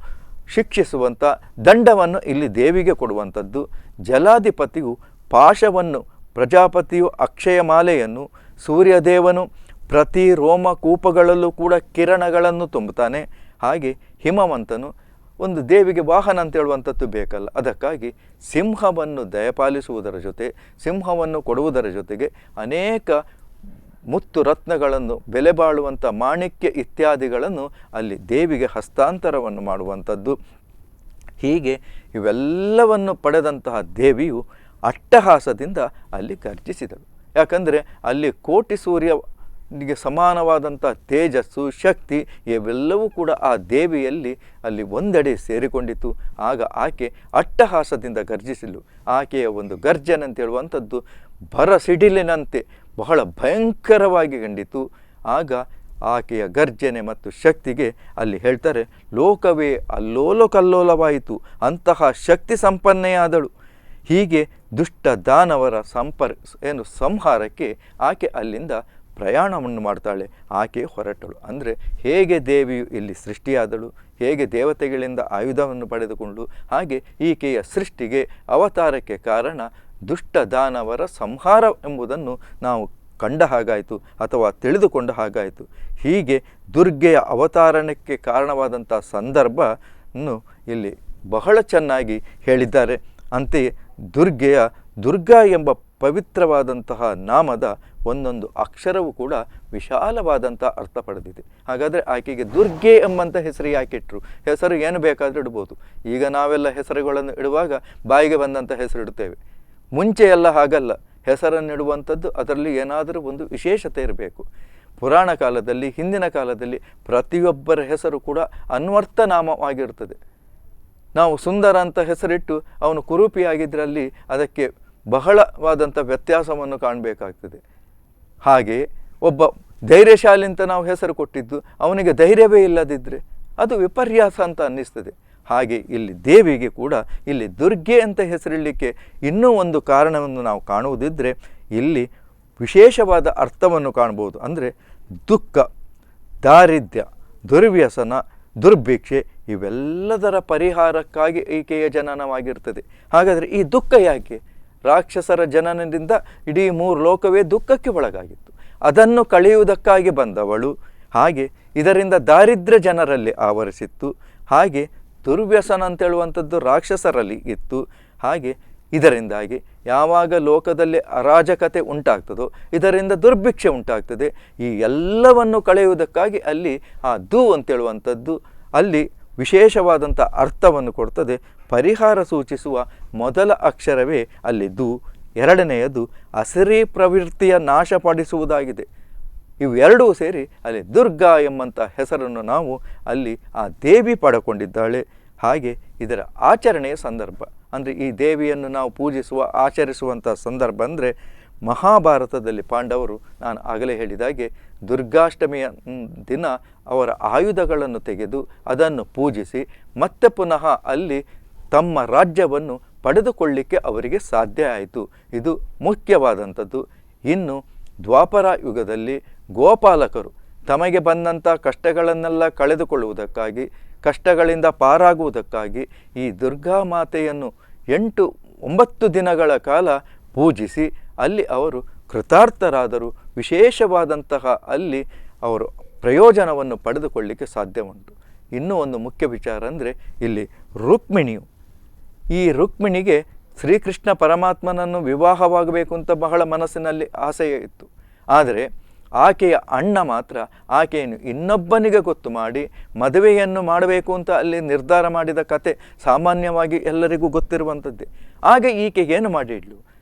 ಶಿಕ್ಷಿಸುವಂಥ ದಂಡವನ್ನು ಇಲ್ಲಿ ದೇವಿಗೆ ಕೊಡುವಂಥದ್ದು. ಜಲಾಧಿಪತಿಯು ಪಾಶವನ್ನು, ಪ್ರಜಾಪತಿಯು ಅಕ್ಷಯ ಮಾಲೆಯನ್ನು, ಸೂರ್ಯದೇವನು ಪ್ರತಿ ರೋಮ ಕೂಪಗಳಲ್ಲೂ ಕೂಡ ಕಿರಣಗಳನ್ನು ತುಂಬುತ್ತಾನೆ. ಹಾಗೆ ಹಿಮವಂತನು ಒಂದು ದೇವಿಗೆ ವಾಹನ ಅಂತ ಹೇಳುವಂಥದ್ದು ಬೇಕಲ್ಲ, ಅದಕ್ಕಾಗಿ ಸಿಂಹವನ್ನು ದಯಪಾಲಿಸುವುದರ ಜೊತೆ, ಸಿಂಹವನ್ನು ಕೊಡುವುದರ ಜೊತೆಗೆ ಅನೇಕ ಮುತ್ತು ರತ್ನಗಳನ್ನು, ಬೆಲೆ ಬಾಳುವಂಥ ಮಾಣಿಕ್ಯ ಇತ್ಯಾದಿಗಳನ್ನು ಅಲ್ಲಿ ದೇವಿಗೆ ಹಸ್ತಾಂತರವನ್ನು ಮಾಡುವಂಥದ್ದು. ಹೀಗೆ ಇವೆಲ್ಲವನ್ನು ಪಡೆದಂತಹ ದೇವಿಯು ಅಟ್ಟಹಾಸದಿಂದ ಅಲ್ಲಿ ಗರ್ಜಿಸಿದಳು. ಯಾಕಂದರೆ ಅಲ್ಲಿ ಕೋಟಿ ಸೂರ್ಯನಿಗೆ ಸಮಾನವಾದಂಥ ತೇಜಸ್ಸು, ಶಕ್ತಿ ಇವೆಲ್ಲವೂ ಕೂಡ ಆ ದೇವಿಯಲ್ಲಿ ಅಲ್ಲಿ ಒಂದೆಡೆ ಸೇರಿಕೊಂಡಿತು. ಆಗ ಆಕೆ ಅಟ್ಟಹಾಸದಿಂದ ಗರ್ಜಿಸಿಲು. ಆಕೆಯ ಒಂದು ಗರ್ಜನೆ ಅಂತ ಹೇಳುವಂಥದ್ದು ಭರಸಿಡಿಲಿನಂತೆ ಬಹಳ ಭಯಂಕರವಾಗಿ ಕಂಡಿತು. ಆಗ ಆಕೆಯ ಗರ್ಜನೆ ಮತ್ತು ಶಕ್ತಿಗೆ ಅಲ್ಲಿ ಹೇಳ್ತಾರೆ, ಲೋಕವೇ ಅಲ್ಲೋಲ ಕಲ್ಲೋಲವಾಯಿತು, ಅಂತಹ ಶಕ್ತಿ ಸಂಪನ್ನೆಯಾದಳು. ಹೀಗೆ ದುಷ್ಟ ದಾನವರ ಸಂಹಾರಕ್ಕೆ ಆಕೆ ಅಲ್ಲಿಂದ ಪ್ರಯಾಣವನ್ನು ಮಾಡ್ತಾಳೆ. ಆಕೆ ಹೊರಟಳು. ಅಂದರೆ ಹೇಗೆ ದೇವಿಯು ಇಲ್ಲಿ ಸೃಷ್ಟಿಯಾದಳು, ಹೇಗೆ ದೇವತೆಗಳಿಂದ ಆಯುಧವನ್ನು ಪಡೆದುಕೊಂಡು, ಹಾಗೆ ಈಕೆಯ ಸೃಷ್ಟಿಗೆ ಅವತಾರಕ್ಕೆ ಕಾರಣ ದುಷ್ಟ ದಾನವರ ಸಂಹಾರ ಎಂಬುದನ್ನು ನಾವು ಕಂಡ ಹಾಗಾಯಿತು ಅಥವಾ ತಿಳಿದುಕೊಂಡ ಹಾಗಾಯಿತು. ಹೀಗೆ ದುರ್ಗೆಯ ಅವತಾರಣಕ್ಕೆ ಕಾರಣವಾದಂಥ ಸಂದರ್ಭವನ್ನು ಇಲ್ಲಿ ಬಹಳ ಚೆನ್ನಾಗಿ ಹೇಳಿದ್ದಾರೆ. ಅಂತೆಯೇ ದುರ್ಗಾ ಎಂಬ ಪವಿತ್ರವಾದಂತಹ ನಾಮದ ಒಂದೊಂದು ಅಕ್ಷರವೂ ಕೂಡ ವಿಶಾಲವಾದಂಥ ಅರ್ಥ ಪಡೆದಿದೆ. ಹಾಗಾದರೆ ಆಕೆಗೆ ದುರ್ಗೆ ಎಂಬಂಥ ಹೆಸರು ಯಾಕೆ ಇಟ್ಟರು? ಹೆಸರು ಏನು ಬೇಕಾದರೂ ಇಡ್ಬೋದು. ಈಗ ನಾವೆಲ್ಲ ಹೆಸರುಗಳನ್ನು ಇಡುವಾಗ ಬಾಯಿಗೆ ಬಂದಂಥ ಹೆಸರು ಇಡ್ತೇವೆ. ಮುಂಚೆ ಎಲ್ಲ ಹಾಗಲ್ಲ. ಹೆಸರನ್ನಿಡುವಂಥದ್ದು ಅದರಲ್ಲಿ ಏನಾದರೂ ಒಂದು ವಿಶೇಷತೆ ಇರಬೇಕು. ಪುರಾಣ ಕಾಲದಲ್ಲಿ, ಹಿಂದಿನ ಕಾಲದಲ್ಲಿ ಪ್ರತಿಯೊಬ್ಬರ ಹೆಸರು ಕೂಡ ಅನ್ವರ್ಥ ನಾಮವಾಗಿರ್ತದೆ. ನಾವು ಸುಂದರ ಅಂತ ಹೆಸರಿಟ್ಟು ಅವನು ಕುರೂಪಿಯಾಗಿದ್ದರಲ್ಲಿ ಅದಕ್ಕೆ ಬಹಳವಾದಂಥ ವ್ಯತ್ಯಾಸವನ್ನು ಕಾಣಬೇಕಾಗ್ತದೆ. ಹಾಗೆ ಒಬ್ಬ ಧೈರ್ಯಶಾಲಿ ಅಂತ ನಾವು ಹೆಸರು ಕೊಟ್ಟಿದ್ದು ಅವನಿಗೆ ಧೈರ್ಯವೇ ಇಲ್ಲದಿದ್ದರೆ ಅದು ವಿಪರ್ಯಾಸ ಅಂತ ಅನ್ನಿಸ್ತದೆ. ಹಾಗೆ ಇಲ್ಲಿ ದೇವಿಗೆ ಕೂಡ ಇಲ್ಲಿ ದುರ್ಗೆ ಅಂತ ಹೆಸರಿಡಲಿಕ್ಕೆ ಇನ್ನೂ ಒಂದು ಕಾರಣವನ್ನು ನಾವು ಕಾಣುವುದಿದ್ದರೆ ಇಲ್ಲಿ ವಿಶೇಷವಾದ ಅರ್ಥವನ್ನು ಕಾಣ್ಬೋದು. ಅಂದರೆ ದುಃಖ, ದಾರಿದ್ರ್ಯ, ದುರ್ವ್ಯಸನ, ದುರ್ಭಿಕ್ಷೆ ಇವೆಲ್ಲದರ ಪರಿಹಾರಕ್ಕಾಗಿ ಈಕೆಯ ಜನನವಾಗಿರ್ತದೆ. ಹಾಗಾದರೆ ಈ ದುಃಖ ಯಾಕೆ? ರಾಕ್ಷಸರ ಜನನದಿಂದ ಇಡೀ 3 ಲೋಕವೇ ದುಃಖಕ್ಕೆ ಒಳಗಾಗಿತ್ತು. ಅದನ್ನು ಕಳೆಯುವುದಕ್ಕಾಗಿ ಬಂದವಳು. ಹಾಗೆ ಇದರಿಂದ ದಾರಿದ್ರ್ಯ ಜನರಲ್ಲಿ ಆವರಿಸಿತ್ತು. ಹಾಗೆ ದುರ್ವ್ಯಸನ ಅಂತೇಳುವಂಥದ್ದು ರಾಕ್ಷಸರಲ್ಲಿ ಇತ್ತು. ಹಾಗೆ ಇದರಿಂದಾಗಿ ಯಾವಾಗ ಲೋಕದಲ್ಲಿ ಅರಾಜಕತೆ ಉಂಟಾಗ್ತದೋ ಇದರಿಂದ ದುರ್ಭಿಕ್ಷೆ ಉಂಟಾಗ್ತದೆ. ಈ ಎಲ್ಲವನ್ನು ಕಳೆಯುವುದಕ್ಕಾಗಿ ಅಲ್ಲಿ ಆ ದು ಅಂತೇಳುವಂಥದ್ದು ಅಲ್ಲಿ ವಿಶೇಷವಾದಂಥ ಅರ್ಥವನ್ನು ಕೊಡ್ತದೆ. ಪರಿಹಾರ ಸೂಚಿಸುವ ಮೊದಲ ಅಕ್ಷರವೇ ಅಲ್ಲಿ ದು, ಎರಡನೆಯದು ಅಸಿರಿ ಪ್ರವೃತ್ತಿಯ ನಾಶಪಡಿಸುವುದಾಗಿದೆ. ಇವೆರಡೂ ಸೇರಿ ಅಲ್ಲಿ ದುರ್ಗಾ ಎಂಬಂಥ ಹೆಸರನ್ನು ನಾವು ಅಲ್ಲಿ ಆ ದೇವಿ ಪಡ್ಕೊಂಡಿದ್ದಾಳೆ. ಹಾಗೆ ಇದರ ಆಚರಣೆಯ ಸಂದರ್ಭ ಅಂದರೆ ಈ ದೇವಿಯನ್ನು ನಾವು ಪೂಜಿಸುವ ಆಚರಿಸುವಂಥ ಸಂದರ್ಭ ಅಂದರೆ ಮಹಾಭಾರತದಲ್ಲಿ ಪಾಂಡವರು, ನಾನು ಆಗಲೇ ಹೇಳಿದಾಗೆ ದುರ್ಗಾಷ್ಟಮಿಯ ದಿನ ಅವರ ಆಯುಧಗಳನ್ನು ತೆಗೆದು ಅದನ್ನು ಪೂಜಿಸಿ ಮತ್ತೆ ಪುನಃ ಅಲ್ಲಿ ತಮ್ಮ ರಾಜ್ಯವನ್ನು ಪಡೆದುಕೊಳ್ಳಿಕ್ಕೆ ಅವರಿಗೆ ಸಾಧ್ಯ ಆಯಿತು. ಇದು ಮುಖ್ಯವಾದಂಥದ್ದು. ಇನ್ನು ದ್ವಾಪರ ಯುಗದಲ್ಲಿ ಗೋಪಾಲಕರು ತಮಗೆ ಬಂದಂಥ ಕಷ್ಟಗಳನ್ನೆಲ್ಲ ಕಳೆದುಕೊಳ್ಳುವುದಕ್ಕಾಗಿ, ಕಷ್ಟಗಳಿಂದ ಪಾರಾಗುವುದಕ್ಕಾಗಿ ಈ ದುರ್ಗಾ ಮಾತೆಯನ್ನು 8-9 ದಿನಗಳ ಕಾಲ ಪೂಜಿಸಿ ಅಲ್ಲಿ ಅವರು ಕೃತಾರ್ಥರಾದರು. ವಿಶೇಷವಾದಂತಹ ಅಲ್ಲಿ ಅವರು ಪ್ರಯೋಜನವನ್ನು ಪಡೆದುಕೊಳ್ಳಿಕ್ಕೆ ಸಾಧ್ಯ ಉಂಟು. ಇನ್ನೂ ಒಂದು ಮುಖ್ಯ ವಿಚಾರ ಅಂದರೆ ಇಲ್ಲಿ ರುಕ್ಮಿಣಿಯು, ಈ ರುಕ್ಮಿಣಿಗೆ ಶ್ರೀಕೃಷ್ಣ ಪರಮಾತ್ಮನನ್ನು ವಿವಾಹವಾಗಬೇಕು ಅಂತ ಬಹಳ ಮನಸ್ಸಿನಲ್ಲಿ ಆಸೆಯೇ ಇತ್ತು. ಆದರೆ ಆಕೆಯ ಅಣ್ಣ ಮಾತ್ರ ಆಕೆಯನ್ನು ಇನ್ನೊಬ್ಬನಿಗೆ ಗೊತ್ತು ಮಾಡಿ ಮದುವೆಯನ್ನು ಮಾಡಬೇಕು ಅಂತ ಅಲ್ಲಿ ನಿರ್ಧಾರ ಮಾಡಿದ ಕತೆ ಸಾಮಾನ್ಯವಾಗಿ ಎಲ್ಲರಿಗೂ ಗೊತ್ತಿರುವಂಥದ್ದೇ. ಆಗ ಈಕೆಗೇನು ಮಾಡಿಡ್ಲು,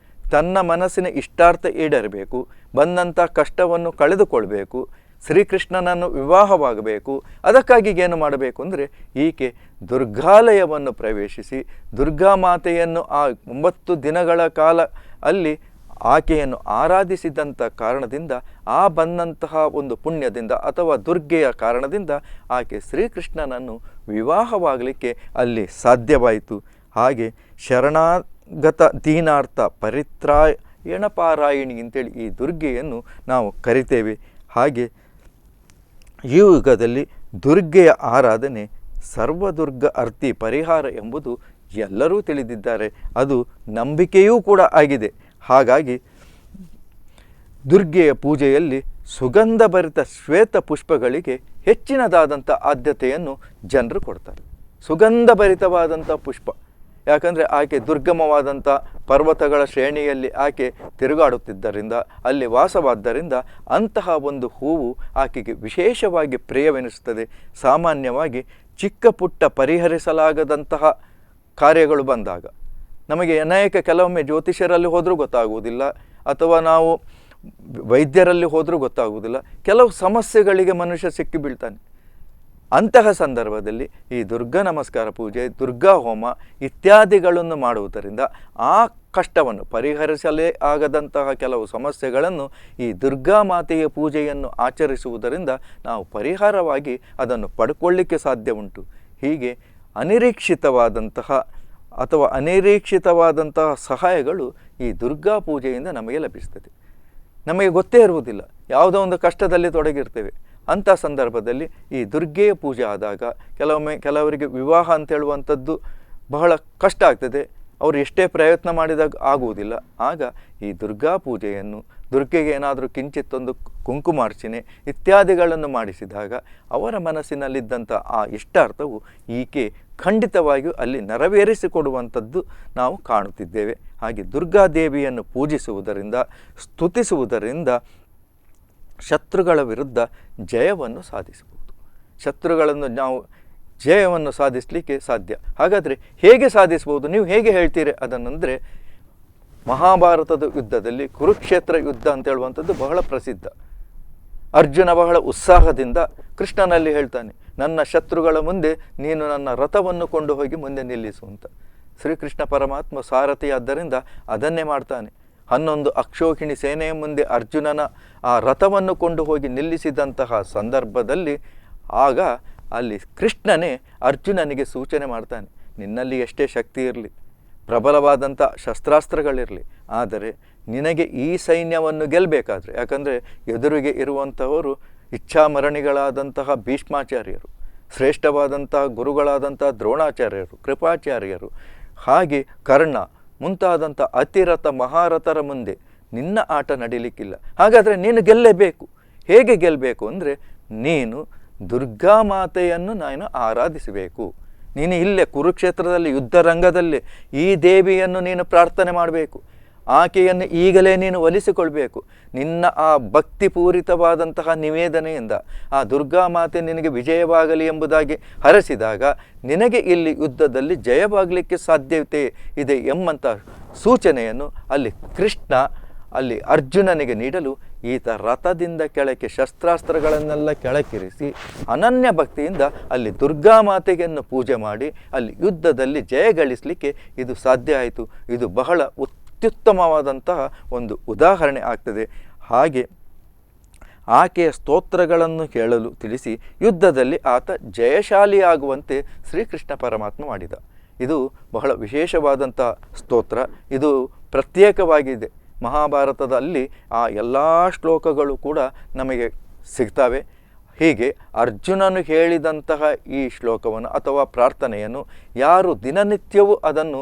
ತನ್ನ ಮನಸ್ಸಿನ ಇಷ್ಟಾರ್ಥ ಈಡೇರಬೇಕು, ಬಂದಂಥ ಕಷ್ಟವನ್ನು ಕಳೆದುಕೊಳ್ಬೇಕು, ಶ್ರೀಕೃಷ್ಣನನ್ನು ವಿವಾಹವಾಗಬೇಕು. ಅದಕ್ಕಾಗಿ ಏನು ಮಾಡಬೇಕು ಅಂದರೆ ಈಕೆ ದುರ್ಗಾಲಯವನ್ನು ಪ್ರವೇಶಿಸಿ ದುರ್ಗಾಮಾತೆಯನ್ನು ಆ 9 ದಿನಗಳ ಕಾಲ ಅಲ್ಲಿ ಆಕೆಯನ್ನು ಆರಾಧಿಸಿದಂಥ ಕಾರಣದಿಂದ ಆ ಬಂದಂತಹ ಒಂದು ಪುಣ್ಯದಿಂದ ಅಥವಾ ದುರ್ಗೆಯ ಕಾರಣದಿಂದ ಆಕೆ ಶ್ರೀಕೃಷ್ಣನನ್ನು ವಿವಾಹವಾಗಲಿಕ್ಕೆ ಅಲ್ಲಿ ಸಾಧ್ಯವಾಯಿತು. ಹಾಗೆ ಶರಣಾಗತ ದೀನಾರ್ಥ ಪರಿತ್ರಾಯಣ ಪಾರಾಯಣಿ ಅಂತೇಳಿ ಈ ದುರ್ಗೆಯನ್ನು ನಾವು ಕರಿತೇವೆ. ಹಾಗೆ ಈ ಯುಗದಲ್ಲಿ ದುರ್ಗೆಯ ಆರಾಧನೆ ಸರ್ವದುರ್ಗ ಅರ್ಥಿ ಪರಿಹಾರ ಎಂಬುದು ಎಲ್ಲರೂ ತಿಳಿದಿದ್ದಾರೆ. ಅದು ನಂಬಿಕೆಯೂ ಕೂಡ ಆಗಿದೆ. ಹಾಗಾಗಿ ದುರ್ಗೆಯ ಪೂಜೆಯಲ್ಲಿ ಸುಗಂಧಭರಿತ ಶ್ವೇತ ಪುಷ್ಪಗಳಿಗೆ ಹೆಚ್ಚಿನದಾದಂಥ ಆದ್ಯತೆಯನ್ನು ಜನರು ಕೊಡ್ತಾರೆ. ಸುಗಂಧಭರಿತವಾದಂಥ ಪುಷ್ಪ, ಯಾಕಂದರೆ ಆಕೆ ದುರ್ಗಮವಾದಂಥ ಪರ್ವತಗಳ ಶ್ರೇಣಿಯಲ್ಲಿ ಆಕೆ ತಿರುಗಾಡುತ್ತಿದ್ದರಿಂದ, ಅಲ್ಲಿ ವಾಸವಾದ್ದರಿಂದ ಅಂತಹ ಒಂದು ಹೂವು ಆಕೆಗೆ ವಿಶೇಷವಾಗಿ ಪ್ರಿಯವೆನಿಸುತ್ತದೆ. ಸಾಮಾನ್ಯವಾಗಿ ಚಿಕ್ಕ ಪುಟ್ಟ ಪರಿಹರಿಸಲಾಗದಂತಹ ಕಾರ್ಯಗಳು ಬಂದಾಗ ನಮಗೆ ಅನೇಕ ಕೆಲವೊಮ್ಮೆ ಜ್ಯೋತಿಷ್ಯರಲ್ಲಿ ಹೋದರೂ ಗೊತ್ತಾಗುವುದಿಲ್ಲ, ಅಥವಾ ನಾವು ವೈದ್ಯರಲ್ಲಿ ಹೋದರೂ ಗೊತ್ತಾಗುವುದಿಲ್ಲ. ಕೆಲವು ಸಮಸ್ಯೆಗಳಿಗೆ ಮನುಷ್ಯ ಸಿಕ್ಕಿ ಬೀಳ್ತಾನೆ. ಅಂತಹ ಸಂದರ್ಭದಲ್ಲಿ ಈ ದುರ್ಗಾ ನಮಸ್ಕಾರ ಪೂಜೆ, ದುರ್ಗಾ ಹೋಮ ಇತ್ಯಾದಿಗಳನ್ನು ಮಾಡುವುದರಿಂದ ಆ ಕಷ್ಟವನ್ನು ಪರಿಹರಿಸಲೇ ಆಗದಂತಹ ಕೆಲವು ಸಮಸ್ಯೆಗಳನ್ನು ಈ ದುರ್ಗಾ ಮಾತೆಯ ಪೂಜೆಯನ್ನು ಆಚರಿಸುವುದರಿಂದ ನಾವು ಪರಿಹಾರವಾಗಿ ಅದನ್ನು ಪಡ್ಕೊಳ್ಳಿಕ್ಕೆ ಸಾಧ್ಯ ಉಂಟು. ಹೀಗೆ ಅನಿರೀಕ್ಷಿತವಾದಂತಹ ಸಹಾಯಗಳು ಈ ದುರ್ಗಾ ಪೂಜೆಯಿಂದ ನಮಗೆ ಲಭಿಸ್ತದೆ. ನಮಗೆ ಗೊತ್ತೇ ಇರುವುದಿಲ್ಲ, ಯಾವುದೋ ಒಂದು ಕಷ್ಟದಲ್ಲಿ ತೊಡಗಿರ್ತೇವೆ. ಅಂಥ ಸಂದರ್ಭದಲ್ಲಿ ಈ ದುರ್ಗೆಯ ಪೂಜೆ ಆದಾಗ ಕೆಲವರಿಗೆ ವಿವಾಹ ಅಂತೇಳುವಂಥದ್ದು ಬಹಳ ಕಷ್ಟ ಆಗ್ತದೆ. ಅವರು ಎಷ್ಟೇ ಪ್ರಯತ್ನ ಮಾಡಿದಾಗ ಆಗುವುದಿಲ್ಲ. ಆಗ ಈ ದುರ್ಗಾ ಪೂಜೆಯನ್ನು, ದುರ್ಗೆಗೆ ಏನಾದರೂ ಕಿಂಚಿತ್ತೊಂದು ಕುಂಕುಮಾರ್ಚನೆ ಇತ್ಯಾದಿಗಳನ್ನು ಮಾಡಿಸಿದಾಗ ಅವರ ಮನಸ್ಸಿನಲ್ಲಿದ್ದಂಥ ಆ ಇಷ್ಟಾರ್ಥವು ಈಕೆ ಖಂಡಿತವಾಗಿಯೂ ಅಲ್ಲಿ ನೆರವೇರಿಸಿಕೊಡುವಂಥದ್ದು ನಾವು ಕಾಣುತ್ತಿದ್ದೇವೆ. ಹಾಗೆ ದುರ್ಗಾದೇವಿಯನ್ನು ಪೂಜಿಸುವುದರಿಂದ, ಸ್ತುತಿಸುವುದರಿಂದ ಶತ್ರುಗಳ ವಿರುದ್ಧ ಜಯವನ್ನು ಸಾಧಿಸಬಹುದು. ಶತ್ರುಗಳನ್ನು ನಾವು ಜಯವನ್ನು ಸಾಧಿಸಲಿಕ್ಕೆ ಸಾಧ್ಯ. ಹಾಗಾದರೆ ಹೇಗೆ ಸಾಧಿಸ್ಬೋದು, ನೀವು ಹೇಗೆ ಹೇಳ್ತೀರಿ ಅದನ್ನಂದರೆ, ಮಹಾಭಾರತದ ಯುದ್ಧದಲ್ಲಿ ಕುರುಕ್ಷೇತ್ರ ಯುದ್ಧ ಅಂತ ಹೇಳುವಂಥದ್ದು ಬಹಳ ಪ್ರಸಿದ್ಧ. ಅರ್ಜುನ ಬಹಳ ಉತ್ಸಾಹದಿಂದ ಕೃಷ್ಣನಲ್ಲಿ ಹೇಳ್ತಾನೆ, ನನ್ನ ಶತ್ರುಗಳ ಮುಂದೆ ನೀನು ನನ್ನ ರಥವನ್ನು ಕೊಂಡು ಹೋಗಿ ಮುಂದೆ ನಿಲ್ಲಿಸು ಅಂತ. ಶ್ರೀಕೃಷ್ಣ ಪರಮಾತ್ಮ ಸಾರಥಿಯಾದ್ದರಿಂದ ಅದನ್ನೇ ಮಾಡ್ತಾನೆ. 11 ಅಕ್ಷೋಹಿಣಿ ಸೇನೆಯ ಮುಂದೆ ಅರ್ಜುನನ ಆ ರಥವನ್ನು ಕೊಂಡು ಹೋಗಿ ನಿಲ್ಲಿಸಿದಂತಹ ಸಂದರ್ಭದಲ್ಲಿ ಆಗ ಅಲ್ಲಿ ಕೃಷ್ಣನೇ ಅರ್ಜುನನಿಗೆ ಸೂಚನೆ ಮಾಡ್ತಾನೆ, ನಿನ್ನಲ್ಲಿ ಎಷ್ಟೇ ಶಕ್ತಿ ಇರಲಿ, ಪ್ರಬಲವಾದಂಥ ಶಸ್ತ್ರಾಸ್ತ್ರಗಳಿರಲಿ, ಆದರೆ ನಿನಗೆ ಈ ಸೈನ್ಯವನ್ನು ಗೆಲ್ಲಬೇಕಾದ್ರೆ, ಯಾಕಂದರೆ ಎದುರಿಗೆ ಇರುವಂಥವರು ಇಚ್ಛಾಮರಣಿಗಳಾದಂತಹ ಭೀಷ್ಮಾಚಾರ್ಯರು, ಶ್ರೇಷ್ಠವಾದಂತಹ ಗುರುಗಳಾದಂತಹ ದ್ರೋಣಾಚಾರ್ಯರು, ಕೃಪಾಚಾರ್ಯರು, ಹಾಗೆ ಕರ್ಣ ಮುಂತಾದಂಥ ಅತಿರಥ ಮಹಾರಥರ ಮುಂದೆ ನಿನ್ನ ಆಟ ನಡೀಲಿಕ್ಕಿಲ್ಲ. ಹಾಗಾದರೆ ನೀನು ಗೆಲ್ಲಬೇಕು. ಹೇಗೆ ಗೆಲ್ಲಬೇಕು ಅಂದರೆ, ನೀನು ದುರ್ಗಾ ಮಾತೆಯನ್ನು ನಾನು ಆರಾಧಿಸಬೇಕು. ನೀನು ಇಲ್ಲೇ ಕುರುಕ್ಷೇತ್ರದಲ್ಲಿ ಯುದ್ಧ ರಂಗದಲ್ಲಿ ಈ ದೇವಿಯನ್ನು ನೀನು ಪ್ರಾರ್ಥನೆ ಮಾಡಬೇಕು. ಆಕೆಯನ್ನು ಈಗಲೇ ನೀನು ಒಲಿಸಿಕೊಳ್ಬೇಕು. ನಿನ್ನ ಆ ಭಕ್ತಿಪೂರಿತವಾದಂತಹ ನಿವೇದನೆಯಿಂದ ಆ ದುರ್ಗಾಮಾತೆ ನಿನಗೆ ವಿಜಯವಾಗಲಿ ಎಂಬುದಾಗಿ ಹರಸಿದಾಗ ನಿನಗೆ ಇಲ್ಲಿ ಯುದ್ಧದಲ್ಲಿ ಜಯವಾಗಲಿಕ್ಕೆ ಸಾಧ್ಯತೆ ಇದೆ ಎಂಬಂಥ ಸೂಚನೆಯನ್ನು ಅಲ್ಲಿ ಕೃಷ್ಣ ಅಲ್ಲಿ ಅರ್ಜುನನಿಗೆ ನೀಡಲು ಈತ ರಥದಿಂದ ಕೆಳಕ್ಕೆ ಶಸ್ತ್ರಾಸ್ತ್ರಗಳನ್ನೆಲ್ಲ ಕೆಳಕಿರಿಸಿ ಅನನ್ಯ ಭಕ್ತಿಯಿಂದ ಅಲ್ಲಿ ದುರ್ಗಾಮಾತೆಯನ್ನು ಪೂಜೆ ಮಾಡಿ ಅಲ್ಲಿ ಯುದ್ಧದಲ್ಲಿ ಜಯ ಗಳಿಸಲಿಕ್ಕೆ ಇದು ಸಾಧ್ಯ ಆಯಿತು. ಇದು ಬಹಳ ಅತ್ಯುತ್ತಮವಾದಂತಹ ಒಂದು ಉದಾಹರಣೆ ಆಗ್ತದೆ. ಹಾಗೆ ಆಕೆಯ ಸ್ತೋತ್ರಗಳನ್ನು ಕೇಳಲು ತಿಳಿಸಿ ಯುದ್ಧದಲ್ಲಿ ಆತ ಜಯಶಾಲಿಯಾಗುವಂತೆ ಶ್ರೀಕೃಷ್ಣ ಪರಮಾತ್ಮ ಮಾಡಿದ. ಇದು ಬಹಳ ವಿಶೇಷವಾದಂಥ ಸ್ತೋತ್ರ. ಇದು ಪ್ರತ್ಯೇಕವಾಗಿದೆ. ಮಹಾಭಾರತದಲ್ಲಿ ಆ ಎಲ್ಲ ಶ್ಲೋಕಗಳು ಕೂಡ ನಮಗೆ ಸಿಗ್ತವೆ. ಹೀಗೆ ಅರ್ಜುನನು ಹೇಳಿದಂತಹ ಈ ಶ್ಲೋಕವನ್ನು ಅಥವಾ ಪ್ರಾರ್ಥನೆಯನ್ನು ಯಾರು ದಿನನಿತ್ಯವೂ ಅದನ್ನು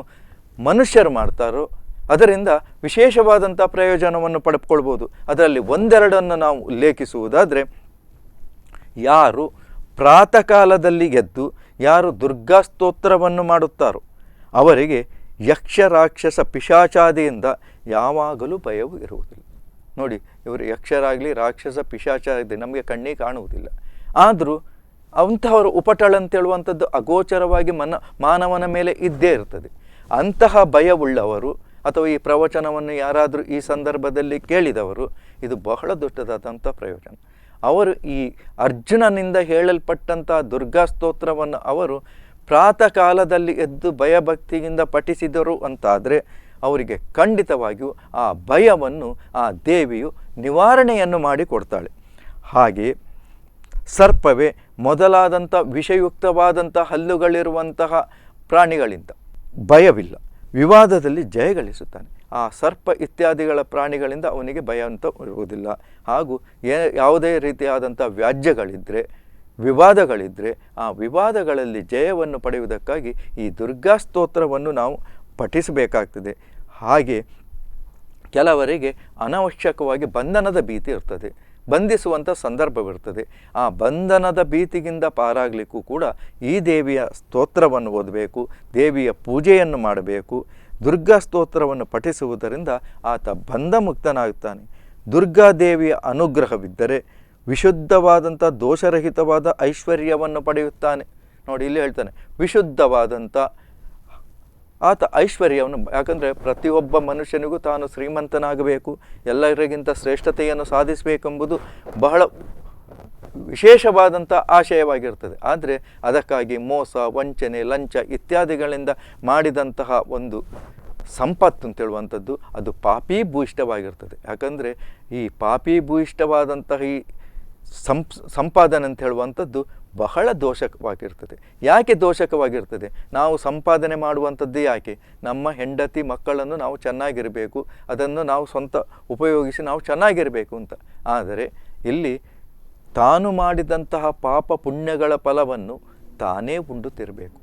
ಮನುಷ್ಯರು ಮಾಡ್ತಾರೋ ಅದರಿಂದ ವಿಶೇಷವಾದಂಥ ಪ್ರಯೋಜನವನ್ನು ಪಡೆದುಕೊಳ್ಬೋದು. ಅದರಲ್ಲಿ ಒಂದೆರಡನ್ನು ನಾವು ಉಲ್ಲೇಖಿಸುವುದಾದರೆ, ಯಾರು ಪ್ರಾತಃ ಕಾಲದಲ್ಲಿ ಎದ್ದು ಯಾರು ದುರ್ಗಾ ಸ್ತೋತ್ರವನ್ನು ಮಾಡುತ್ತಾರೋ ಅವರಿಗೆ ಯಕ್ಷ ರಾಕ್ಷಸ ಪಿಶಾಚಾದಿಯಿಂದ ಯಾವಾಗಲೂ ಭಯವೂ ಇರುವುದಿಲ್ಲ. ನೋಡಿ, ಇವರು ಯಕ್ಷರಾಗಲಿ ರಾಕ್ಷಸ ಪಿಶಾಚಾದಿ ನಮಗೆ ಕಣ್ಣಿಗೆ ಕಾಣುವುದಿಲ್ಲ. ಆದರೂ ಅಂಥವರ ಉಪಟಳ ಅಂತೇಳುವಂಥದ್ದು ಅಗೋಚರವಾಗಿ ಮಾನವನ ಮೇಲೆ ಇದ್ದೇ ಇರ್ತದೆ. ಅಂತಹ ಭಯವುಳ್ಳವರು ಅಥವಾ ಈ ಪ್ರವಚನವನ್ನು ಯಾರಾದರೂ ಈ ಸಂದರ್ಭದಲ್ಲಿ ಕೇಳಿದವರು ಇದು ಬಹಳ ದೊಡ್ಡದಾದಂಥ ಪ್ರಯೋಜನ. ಅವರು ಈ ಅರ್ಜುನನಿಂದ ಹೇಳಲ್ಪಟ್ಟಂಥ ದುರ್ಗಾ ಸ್ತೋತ್ರವನ್ನು ಅವರು ಪ್ರಾತಃ ಕಾಲದಲ್ಲಿ ಎದ್ದು ಭಯಭಕ್ತಿಯಿಂದ ಪಠಿಸಿದರು ಅಂತಾದರೆ ಅವರಿಗೆ ಖಂಡಿತವಾಗಿಯೂ ಆ ಭಯವನ್ನು ಆ ದೇವಿಯು ನಿವಾರಣೆಯನ್ನು ಮಾಡಿಕೊಡ್ತಾಳೆ. ಹಾಗೆ ಸರ್ಪವೇ ಮೊದಲಾದಂಥ ವಿಷಯುಕ್ತವಾದಂಥ ಹಲ್ಲುಗಳಿರುವಂತಹ ಪ್ರಾಣಿಗಳಿಂದ ಭಯವಿಲ್ಲ, ವಿವಾದದಲ್ಲಿ ಜಯಗಳಿಸುತ್ತಾನೆ. ಆ ಸರ್ಪ ಇತ್ಯಾದಿಗಳ ಪ್ರಾಣಿಗಳಿಂದ ಅವನಿಗೆ ಭಯ ಅಂತ ಇರುವುದಿಲ್ಲ. ಹಾಗೂ ಯಾವುದೇ ರೀತಿಯಾದಂಥ ವ್ಯಾಜ್ಯಗಳಿದ್ದರೆ ವಿವಾದಗಳಿದ್ದರೆ ಆ ವಿವಾದಗಳಲ್ಲಿ ಜಯವನ್ನು ಪಡೆಯುವುದಕ್ಕಾಗಿ ಈ ದುರ್ಗಾ ಸ್ತೋತ್ರವನ್ನು ನಾವು ಪಠಿಸಬೇಕಾಗ್ತದೆ. ಹಾಗೆ ಕೆಲವರಿಗೆ ಅನವಶ್ಯಕವಾಗಿ ಬಂಧನದ ಭೀತಿ ಇರ್ತದೆ, ಬಂಧಿಸುವಂಥ ಸಂದರ್ಭವಿರ್ತದೆ. ಆ ಬಂಧನದ ಭೀತಿಗಿಂದ ಪಾರಾಗಲಿಕ್ಕೂ ಕೂಡ ಈ ದೇವಿಯ ಸ್ತೋತ್ರವನ್ನು ಓದಬೇಕು, ದೇವಿಯ ಪೂಜೆಯನ್ನು ಮಾಡಬೇಕು. ದುರ್ಗಾ ಸ್ತೋತ್ರವನ್ನು ಪಠಿಸುವುದರಿಂದ ಆತ ಬಂಧಮುಕ್ತನಾಗುತ್ತಾನೆ. ದುರ್ಗಾದೇವಿಯ ಅನುಗ್ರಹವಿದ್ದರೆ ವಿಶುದ್ಧವಾದಂಥ ದೋಷರಹಿತವಾದ ಐಶ್ವರ್ಯವನ್ನು ಪಡೆಯುತ್ತಾನೆ. ನೋಡಿ, ಇಲ್ಲಿ ಹೇಳ್ತಾನೆ ವಿಶುದ್ಧವಾದಂಥ ಆತ ಐಶ್ವರ್ಯವನ್ನು. ಯಾಕಂದರೆ ಪ್ರತಿಯೊಬ್ಬ ಮನುಷ್ಯನಿಗೂ ತಾನು ಶ್ರೀಮಂತನಾಗಬೇಕು, ಎಲ್ಲರಿಗಿಂತ ಶ್ರೇಷ್ಠತೆಯನ್ನು ಸಾಧಿಸಬೇಕೆಂಬುದು ಬಹಳ ವಿಶೇಷವಾದಂಥ ಆಶಯವಾಗಿರ್ತದೆ. ಆದರೆ ಅದಕ್ಕಾಗಿ ಮೋಸ, ವಂಚನೆ, ಲಂಚ ಇತ್ಯಾದಿಗಳಿಂದ ಮಾಡಿದಂತಹ ಒಂದು ಸಂಪತ್ತು ಅಂತೇಳುವಂಥದ್ದು ಅದು ಪಾಪೀಭೂಯಿಷ್ಠವಾಗಿರ್ತದೆ. ಯಾಕಂದರೆ ಈ ಪಾಪೀಭೂಯಿಷ್ಠವಾದಂತಹ ಈ ಸಂಪಾದನೆ ಅಂತ ಹೇಳುವಂಥದ್ದು ಬಹಳ ದೋಷಕವಾಗಿರ್ತದೆ. ಯಾಕೆ ದೋಷಕವಾಗಿರ್ತದೆ? ನಾವು ಸಂಪಾದನೆ ಮಾಡುವಂಥದ್ದು ಯಾಕೆ? ನಮ್ಮ ಹೆಂಡತಿ ಮಕ್ಕಳನ್ನು ನಾವು ಚೆನ್ನಾಗಿರಬೇಕು, ಅದನ್ನು ನಾವು ಸ್ವಂತ ಉಪಯೋಗಿಸಿ ನಾವು ಚೆನ್ನಾಗಿರಬೇಕು ಅಂತ. ಆದರೆ ಇಲ್ಲಿ ತಾನು ಮಾಡಿದಂತಹ ಪಾಪ ಪುಣ್ಯಗಳ ಫಲವನ್ನು ತಾನೇ ಉಂಡುತ್ತಿರಬೇಕು.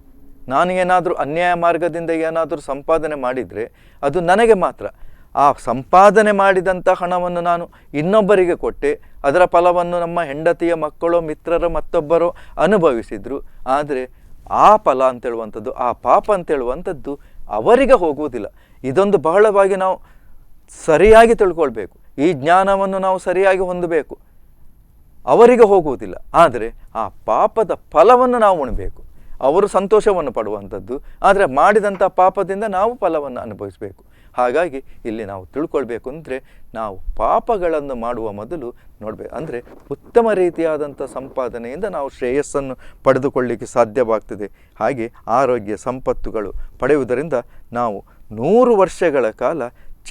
ನಾನು ಏನಾದರೂ ಅನ್ಯಾಯ ಮಾರ್ಗದಿಂದ ಏನಾದರೂ ಸಂಪಾದನೆ ಮಾಡಿದರೆ ಅದು ನನಗೆ ಮಾತ್ರ. ಆ ಸಂಪಾದನೆ ಮಾಡಿದಂಥ ಹಣವನ್ನು ನಾನು ಇನ್ನೊಬ್ಬರಿಗೆ ಕೊಟ್ಟೆ, ಅದರ ಫಲವನ್ನು ನಮ್ಮ ಹೆಂಡತಿಯ ಮಕ್ಕಳು, ಮಿತ್ರರು, ಮತ್ತೊಬ್ಬರು ಅನುಭವಿಸಿದರು. ಆದರೆ ಆ ಫಲ ಅಂತೇಳುವಂಥದ್ದು, ಆ ಪಾಪ ಅಂತೇಳುವಂಥದ್ದು ಅವರಿಗೆ ಹೋಗುವುದಿಲ್ಲ. ಇದೊಂದು ಬಹಳವಾಗಿ ನಾವು ಸರಿಯಾಗಿ ತಿಳ್ಕೊಳ್ಬೇಕು. ಈ ಜ್ಞಾನವನ್ನು ನಾವು ಸರಿಯಾಗಿ ಹೊಂದಬೇಕು. ಅವರಿಗೆ ಹೋಗುವುದಿಲ್ಲ, ಆದರೆ ಆ ಪಾಪದ ಫಲವನ್ನು ನಾವು ಉಣಬೇಕು. ಅವರು ಸಂತೋಷವನ್ನು ಪಡುವಂಥದ್ದು, ಆದರೆ ಮಾಡಿದಂಥ ಪಾಪದಿಂದ ನಾವು ಫಲವನ್ನು ಅನುಭವಿಸಬೇಕು. ಹಾಗಾಗಿ ಇಲ್ಲಿ ನಾವು ತಿಳ್ಕೊಳ್ಬೇಕು ಅಂದರೆ ನಾವು ಪಾಪಗಳನ್ನು ಮಾಡುವ ಮೊದಲು ನೋಡಬೇಕು. ಅಂದರೆ ಉತ್ತಮ ರೀತಿಯಾದಂಥ ಸಂಪಾದನೆಯಿಂದ ನಾವು ಶ್ರೇಯಸ್ಸನ್ನು ಪಡೆದುಕೊಳ್ಳಲಿಕ್ಕೆ ಸಾಧ್ಯವಾಗ್ತದೆ. ಹಾಗೆ ಆರೋಗ್ಯ ಸಂಪತ್ತುಗಳು ಪಡೆಯುವುದರಿಂದ ನಾವು 100 ವರ್ಷಗಳ ಕಾಲ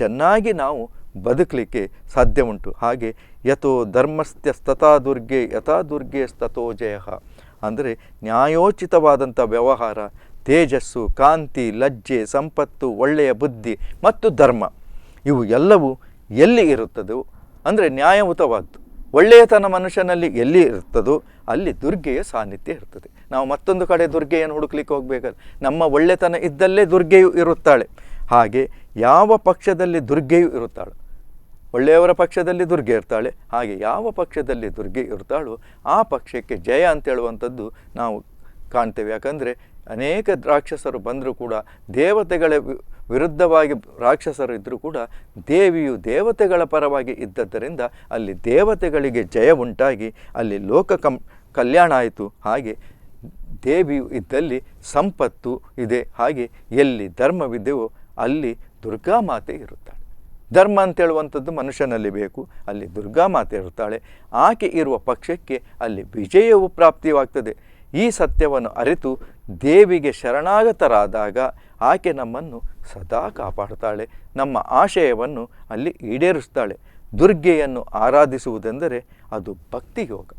ಚೆನ್ನಾಗಿ ನಾವು ಬದುಕಲಿಕ್ಕೆ ಸಾಧ್ಯ ಉಂಟು. ಹಾಗೆ ಯಥೋ ಧರ್ಮಸ್ಥ್ಯಸ್ತಥಾ ದುರ್ಗೆ ಯಥಾ ದುರ್ಗೆ ಸ್ತಥೋ ಜಯ. ಅಂದರೆ ನ್ಯಾಯೋಚಿತವಾದಂಥ ವ್ಯವಹಾರ, ತೇಜಸ್ಸು, ಕಾಂತಿ, ಲಜ್ಜೆ, ಸಂಪತ್ತು, ಒಳ್ಳೆಯ ಬುದ್ಧಿ ಮತ್ತು ಧರ್ಮ ಇವು ಎಲ್ಲವೂ ಎಲ್ಲಿ ಇರುತ್ತದೋ ಅಂದರೆ ನ್ಯಾಯಯುತವಾದ್ದು ಒಳ್ಳೆಯತನ ಮನುಷ್ಯನಲ್ಲಿ ಎಲ್ಲಿ ಇರ್ತದೋ ಅಲ್ಲಿ ದುರ್ಗೆಯ ಸಾನ್ನಿಧ್ಯ ಇರ್ತದೆ. ನಾವು ಮತ್ತೊಂದು ಕಡೆ ದುರ್ಗೆಯನ್ನು ಹುಡುಕ್ಲಿಕ್ಕೆ ಹೋಗಬೇಕಾದ್ರೆ ನಮ್ಮ ಒಳ್ಳೆತನ ಇದ್ದಲ್ಲೇ ದುರ್ಗೆಯು ಇರುತ್ತಾಳೆ. ಹಾಗೆ ಯಾವ ಪಕ್ಷದಲ್ಲಿ ದುರ್ಗೆಯು ಇರುತ್ತಾಳೆ, ಒಳ್ಳೆಯವರ ಪಕ್ಷದಲ್ಲಿ ದುರ್ಗೆ ಇರ್ತಾಳೆ. ಹಾಗೆ ಯಾವ ಪಕ್ಷದಲ್ಲಿ ದುರ್ಗೆ ಇರ್ತಾಳೋ ಆ ಪಕ್ಷಕ್ಕೆ ಜಯ ಅಂತೇಳುವಂಥದ್ದು ನಾವು ಕಾಣ್ತೇವೆ. ಯಾಕಂದರೆ ಅನೇಕ ರಾಕ್ಷಸರು ಬಂದರೂ ಕೂಡ ದೇವತೆಗಳ ವಿರುದ್ಧವಾಗಿ ರಾಕ್ಷಸರು ಇದ್ದರೂ ಕೂಡ ದೇವಿಯು ದೇವತೆಗಳ ಪರವಾಗಿ ಇದ್ದದ್ದರಿಂದ ಅಲ್ಲಿ ದೇವತೆಗಳಿಗೆ ಜಯ ಉಂಟಾಗಿ ಅಲ್ಲಿ ಕಲ್ಯಾಣ ಆಯಿತು. ಹಾಗೆ ದೇವಿಯು ಇದ್ದಲ್ಲಿ ಸಂಪತ್ತು ಇದೆ. ಹಾಗೆ ಎಲ್ಲಿ ಧರ್ಮವಿದೆಯೋ ಅಲ್ಲಿ ದುರ್ಗಾಮಾತೆ ಇರುತ್ತಾಳೆ. ಧರ್ಮ ಅಂತೇಳುವಂಥದ್ದು ಮನುಷ್ಯನಲ್ಲಿ ಬೇಕು, ಅಲ್ಲಿ ದುರ್ಗಾಮಾತೆ ಇರುತ್ತಾಳೆ. ಆಕೆ ಇರುವ ಪಕ್ಷಕ್ಕೆ ಅಲ್ಲಿ ವಿಜಯವು ಪ್ರಾಪ್ತಿಯಾಗ್ತದೆ. ಈ ಸತ್ಯವನ್ನು ಅರಿತು ದೇವಿಗೆ ಶರಣಾಗತರಾದಾಗ ಆಕೆ ನಮ್ಮನ್ನು ಸದಾ ಕಾಪಾಡ್ತಾಳೆ, ನಮ್ಮ ಆಶಯವನ್ನು ಅಲ್ಲಿ ಈಡೇರಿಸ್ತಾಳೆ. ದುರ್ಗೆಯನ್ನು ಆರಾಧಿಸುವುದೆಂದರೆ ಅದು ಭಕ್ತಿ ಯೋಗ.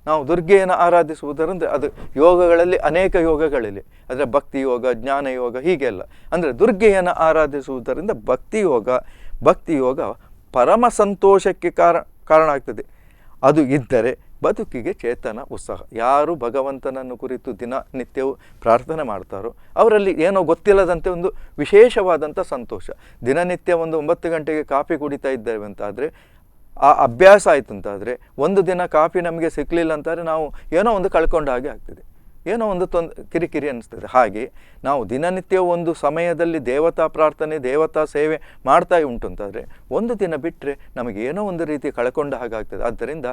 ನಾವು ದುರ್ಗೆಯನ್ನು ಆರಾಧಿಸುವುದರಂದರೆ ಅದು ಯೋಗಗಳಲ್ಲಿ ಅನೇಕ ಯೋಗಗಳಿವೆ. ಅದರ ಭಕ್ತಿ ಯೋಗ, ಜ್ಞಾನ ಯೋಗ ಹೀಗೆಲ್ಲ. ಅಂದರೆ ದುರ್ಗೆಯನ್ನು ಆರಾಧಿಸುವುದರಿಂದ ಭಕ್ತಿ ಯೋಗ ಪರಮ ಸಂತೋಷಕ್ಕೆ ಕಾರಣ ಆಗ್ತದೆ. ಅದು ಇದ್ದರೆ ಬದುಕಿಗೆ ಚೇತನ ಉತ್ಸಾಹ. ಯಾರು ಭಗವಂತನನ್ನು ಕುರಿತು ದಿನನಿತ್ಯವೂ ಪ್ರಾರ್ಥನೆ ಮಾಡ್ತಾರೋ ಅವರಲ್ಲಿ ಏನೋ ಗೊತ್ತಿಲ್ಲದಂತೆ ಒಂದು ವಿಶೇಷವಾದಂಥ ಸಂತೋಷ. ದಿನನಿತ್ಯ ಒಂದು 9 ಗಂಟೆಗೆ ಕಾಫಿ ಕುಡಿತಾ ಇದ್ದೇವೆ ಅಂತಾದರೆ, ಆ ಅಭ್ಯಾಸ ಆಯಿತು ಅಂತಾದರೆ, ಒಂದು ದಿನ ಕಾಫಿ ನಮಗೆ ಸಿಕ್ಕಲಿಲ್ಲ ಅಂತಾದರೆ ನಾವು ಏನೋ ಒಂದು ಕಳ್ಕೊಂಡ ಹಾಗೆ ಆಗ್ತದೆ, ಏನೋ ಒಂದು ಕಿರಿಕಿರಿ ಅನ್ನಿಸ್ತದೆ. ಹಾಗೆ ನಾವು ದಿನನಿತ್ಯ ಒಂದು ಸಮಯದಲ್ಲಿ ದೇವತಾ ಪ್ರಾರ್ಥನೆ, ದೇವತಾ ಸೇವೆ ಮಾಡ್ತಾ ಉಂಟು ಅಂತಾದರೆ ಒಂದು ದಿನ ಬಿಟ್ಟರೆ ನಮಗೆ ಏನೋ ಒಂದು ರೀತಿ ಕಳ್ಕೊಂಡ ಹಾಗಾಗ್ತದೆ. ಆದ್ದರಿಂದ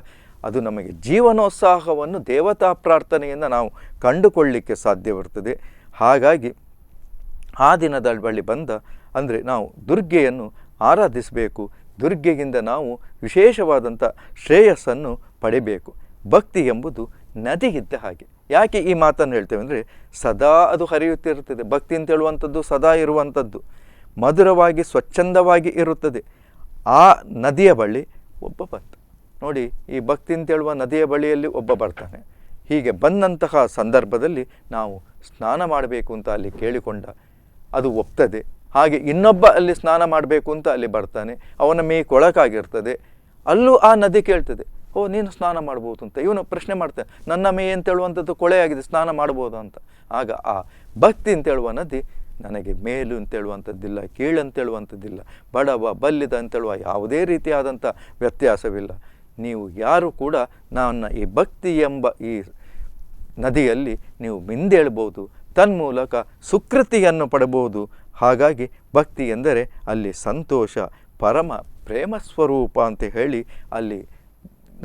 ಅದು ನಮಗೆ ಜೀವನೋತ್ಸಾಹವನ್ನು ದೇವತಾ ಪ್ರಾರ್ಥನೆಯಿಂದ ನಾವು ಕಂಡುಕೊಳ್ಳಲಿಕ್ಕೆ ಸಾಧ್ಯವಿರ್ತದೆ. ಹಾಗಾಗಿ ಆ ದಿನದ ಬಳಿ ಬಂದ ಅಂದರೆ ನಾವು ದುರ್ಗೆಯನ್ನು ಆರಾಧಿಸಬೇಕು. ದುರ್ಗೆಗಿಂದ ನಾವು ವಿಶೇಷವಾದಂಥ ಶ್ರೇಯಸ್ಸನ್ನು ಪಡಿಬೇಕು. ಭಕ್ತಿ ಎಂಬುದು ನದಿ ಇದ್ದ ಹಾಗೆ. ಯಾಕೆ ಈ ಮಾತನ್ನು ಹೇಳ್ತೇವೆ ಅಂದರೆ, ಸದಾ ಅದು ಹರಿಯುತ್ತಿರುತ್ತದೆ. ಭಕ್ತಿ ಅಂತ ಹೇಳುವಂಥದ್ದು ಸದಾ ಇರುವಂಥದ್ದು, ಮಧುರವಾಗಿ ಸ್ವಚ್ಛಂದವಾಗಿ ಇರುತ್ತದೆ. ಆ ನದಿಯ ಬಳಿ ಒಬ್ಬ ಬರ್ತಾನೆ ನೋಡಿ. ಈ ಭಕ್ತಿ ಅಂತ ಹೇಳುವ ನದಿಯ ಬಳಿಯಲ್ಲಿ ಒಬ್ಬ ಬರ್ತಾನೆ. ಹೀಗೆ ಬಂದಂತಹ ಸಂದರ್ಭದಲ್ಲಿ ನಾವು ಸ್ನಾನ ಮಾಡಬೇಕು ಅಂತ ಅಲ್ಲಿ ಕೇಳಿಕೊಂಡ, ಅದು ಒಪ್ತದೆ. ಹಾಗೆ ಇನ್ನೊಬ್ಬ ಅಲ್ಲಿ ಸ್ನಾನ ಮಾಡಬೇಕು ಅಂತ ಅಲ್ಲಿ ಬರ್ತಾನೆ, ಅವನ ಮೇ ಕೊಳಕಾಗಿರ್ತದೆ. ಅಲ್ಲೂ ಆ ನದಿ ಕೇಳ್ತದೆ, ಓ ನೀನು ಸ್ನಾನ ಮಾಡ್ಬೋದು ಅಂತ. ಇವನು ಪ್ರಶ್ನೆ ಮಾಡ್ತಾನೆ, ನನ್ನ ಮೇ ಅಂತೇಳುವಂಥದ್ದು ಕೊಳೆಯಾಗಿದೆ, ಸ್ನಾನ ಮಾಡ್ಬೋದು ಅಂತ. ಆಗ ಆ ಭಕ್ತಿ ಅಂತೇಳುವ ನದಿ ನನಗೆ ಮೇಲು ಅಂತೇಳುವಂಥದ್ದಿಲ್ಲ, ಕೀಳು ಅಂತೇಳುವಂಥದ್ದಿಲ್ಲ, ಬಡವ ಬಲ್ಲಿದ ಅಂತೇಳುವ ಯಾವುದೇ ರೀತಿಯಾದಂಥ ವ್ಯತ್ಯಾಸವಿಲ್ಲ. ನೀವು ಯಾರು ಕೂಡ ನನ್ನ ಈ ಭಕ್ತಿ ಎಂಬ ಈ ನದಿಯಲ್ಲಿ ನೀವು ಮಿಂದೇಳ್ಬೋದು, ತನ್ಮೂಲಕ ಸುಕೃತಿಯನ್ನು ಪಡಬಹುದು. ಹಾಗಾಗಿ ಭಕ್ತಿ ಎಂದರೆ ಅಲ್ಲಿ ಸಂತೋಷ, ಪರಮ ಪ್ರೇಮ ಸ್ವರೂಪ ಅಂತ ಹೇಳಿ ಅಲ್ಲಿ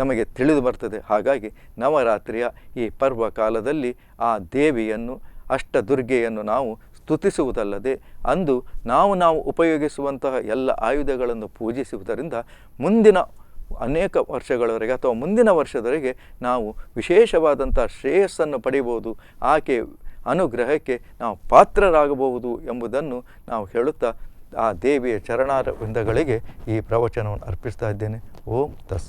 ನಮಗೆ ತಿಳಿದು ಬರ್ತದೆ. ಹಾಗಾಗಿ ನವರಾತ್ರಿಯ ಈ ಪರ್ವ ಕಾಲದಲ್ಲಿ ಆ ದೇವಿಯನ್ನು, ಅಷ್ಟದುರ್ಗೆಯನ್ನು ನಾವು ಸ್ತುತಿಸುವುದಲ್ಲದೆ ಅಂದು ನಾವು ಉಪಯೋಗಿಸುವಂತಹ ಎಲ್ಲ ಆಯುಧಗಳನ್ನು ಪೂಜಿಸುವುದರಿಂದ ಮುಂದಿನ ಅನೇಕ ವರ್ಷಗಳವರೆಗೆ ಅಥವಾ ಮುಂದಿನ ವರ್ಷದವರೆಗೆ ನಾವು ವಿಶೇಷವಾದಂಥ ಶ್ರೇಯಸ್ಸನ್ನು ಪಡೆಯಬಹುದು, ಆಕೆ ಅನುಗ್ರಹಕ್ಕೆ ನಾವು ಪಾತ್ರರಾಗಬಹುದು ಎಂಬುದನ್ನು ನಾವು ಹೇಳುತ್ತಾ ಆ ದೇವಿಯ ಚರಣಾರವಿಂದಗಳಿಗೆ ಈ ಪ್ರವಚನವನ್ನು ಅರ್ಪಿಸ್ತಾ ಇದ್ದೇನೆ. ಓಂ ತಸ್.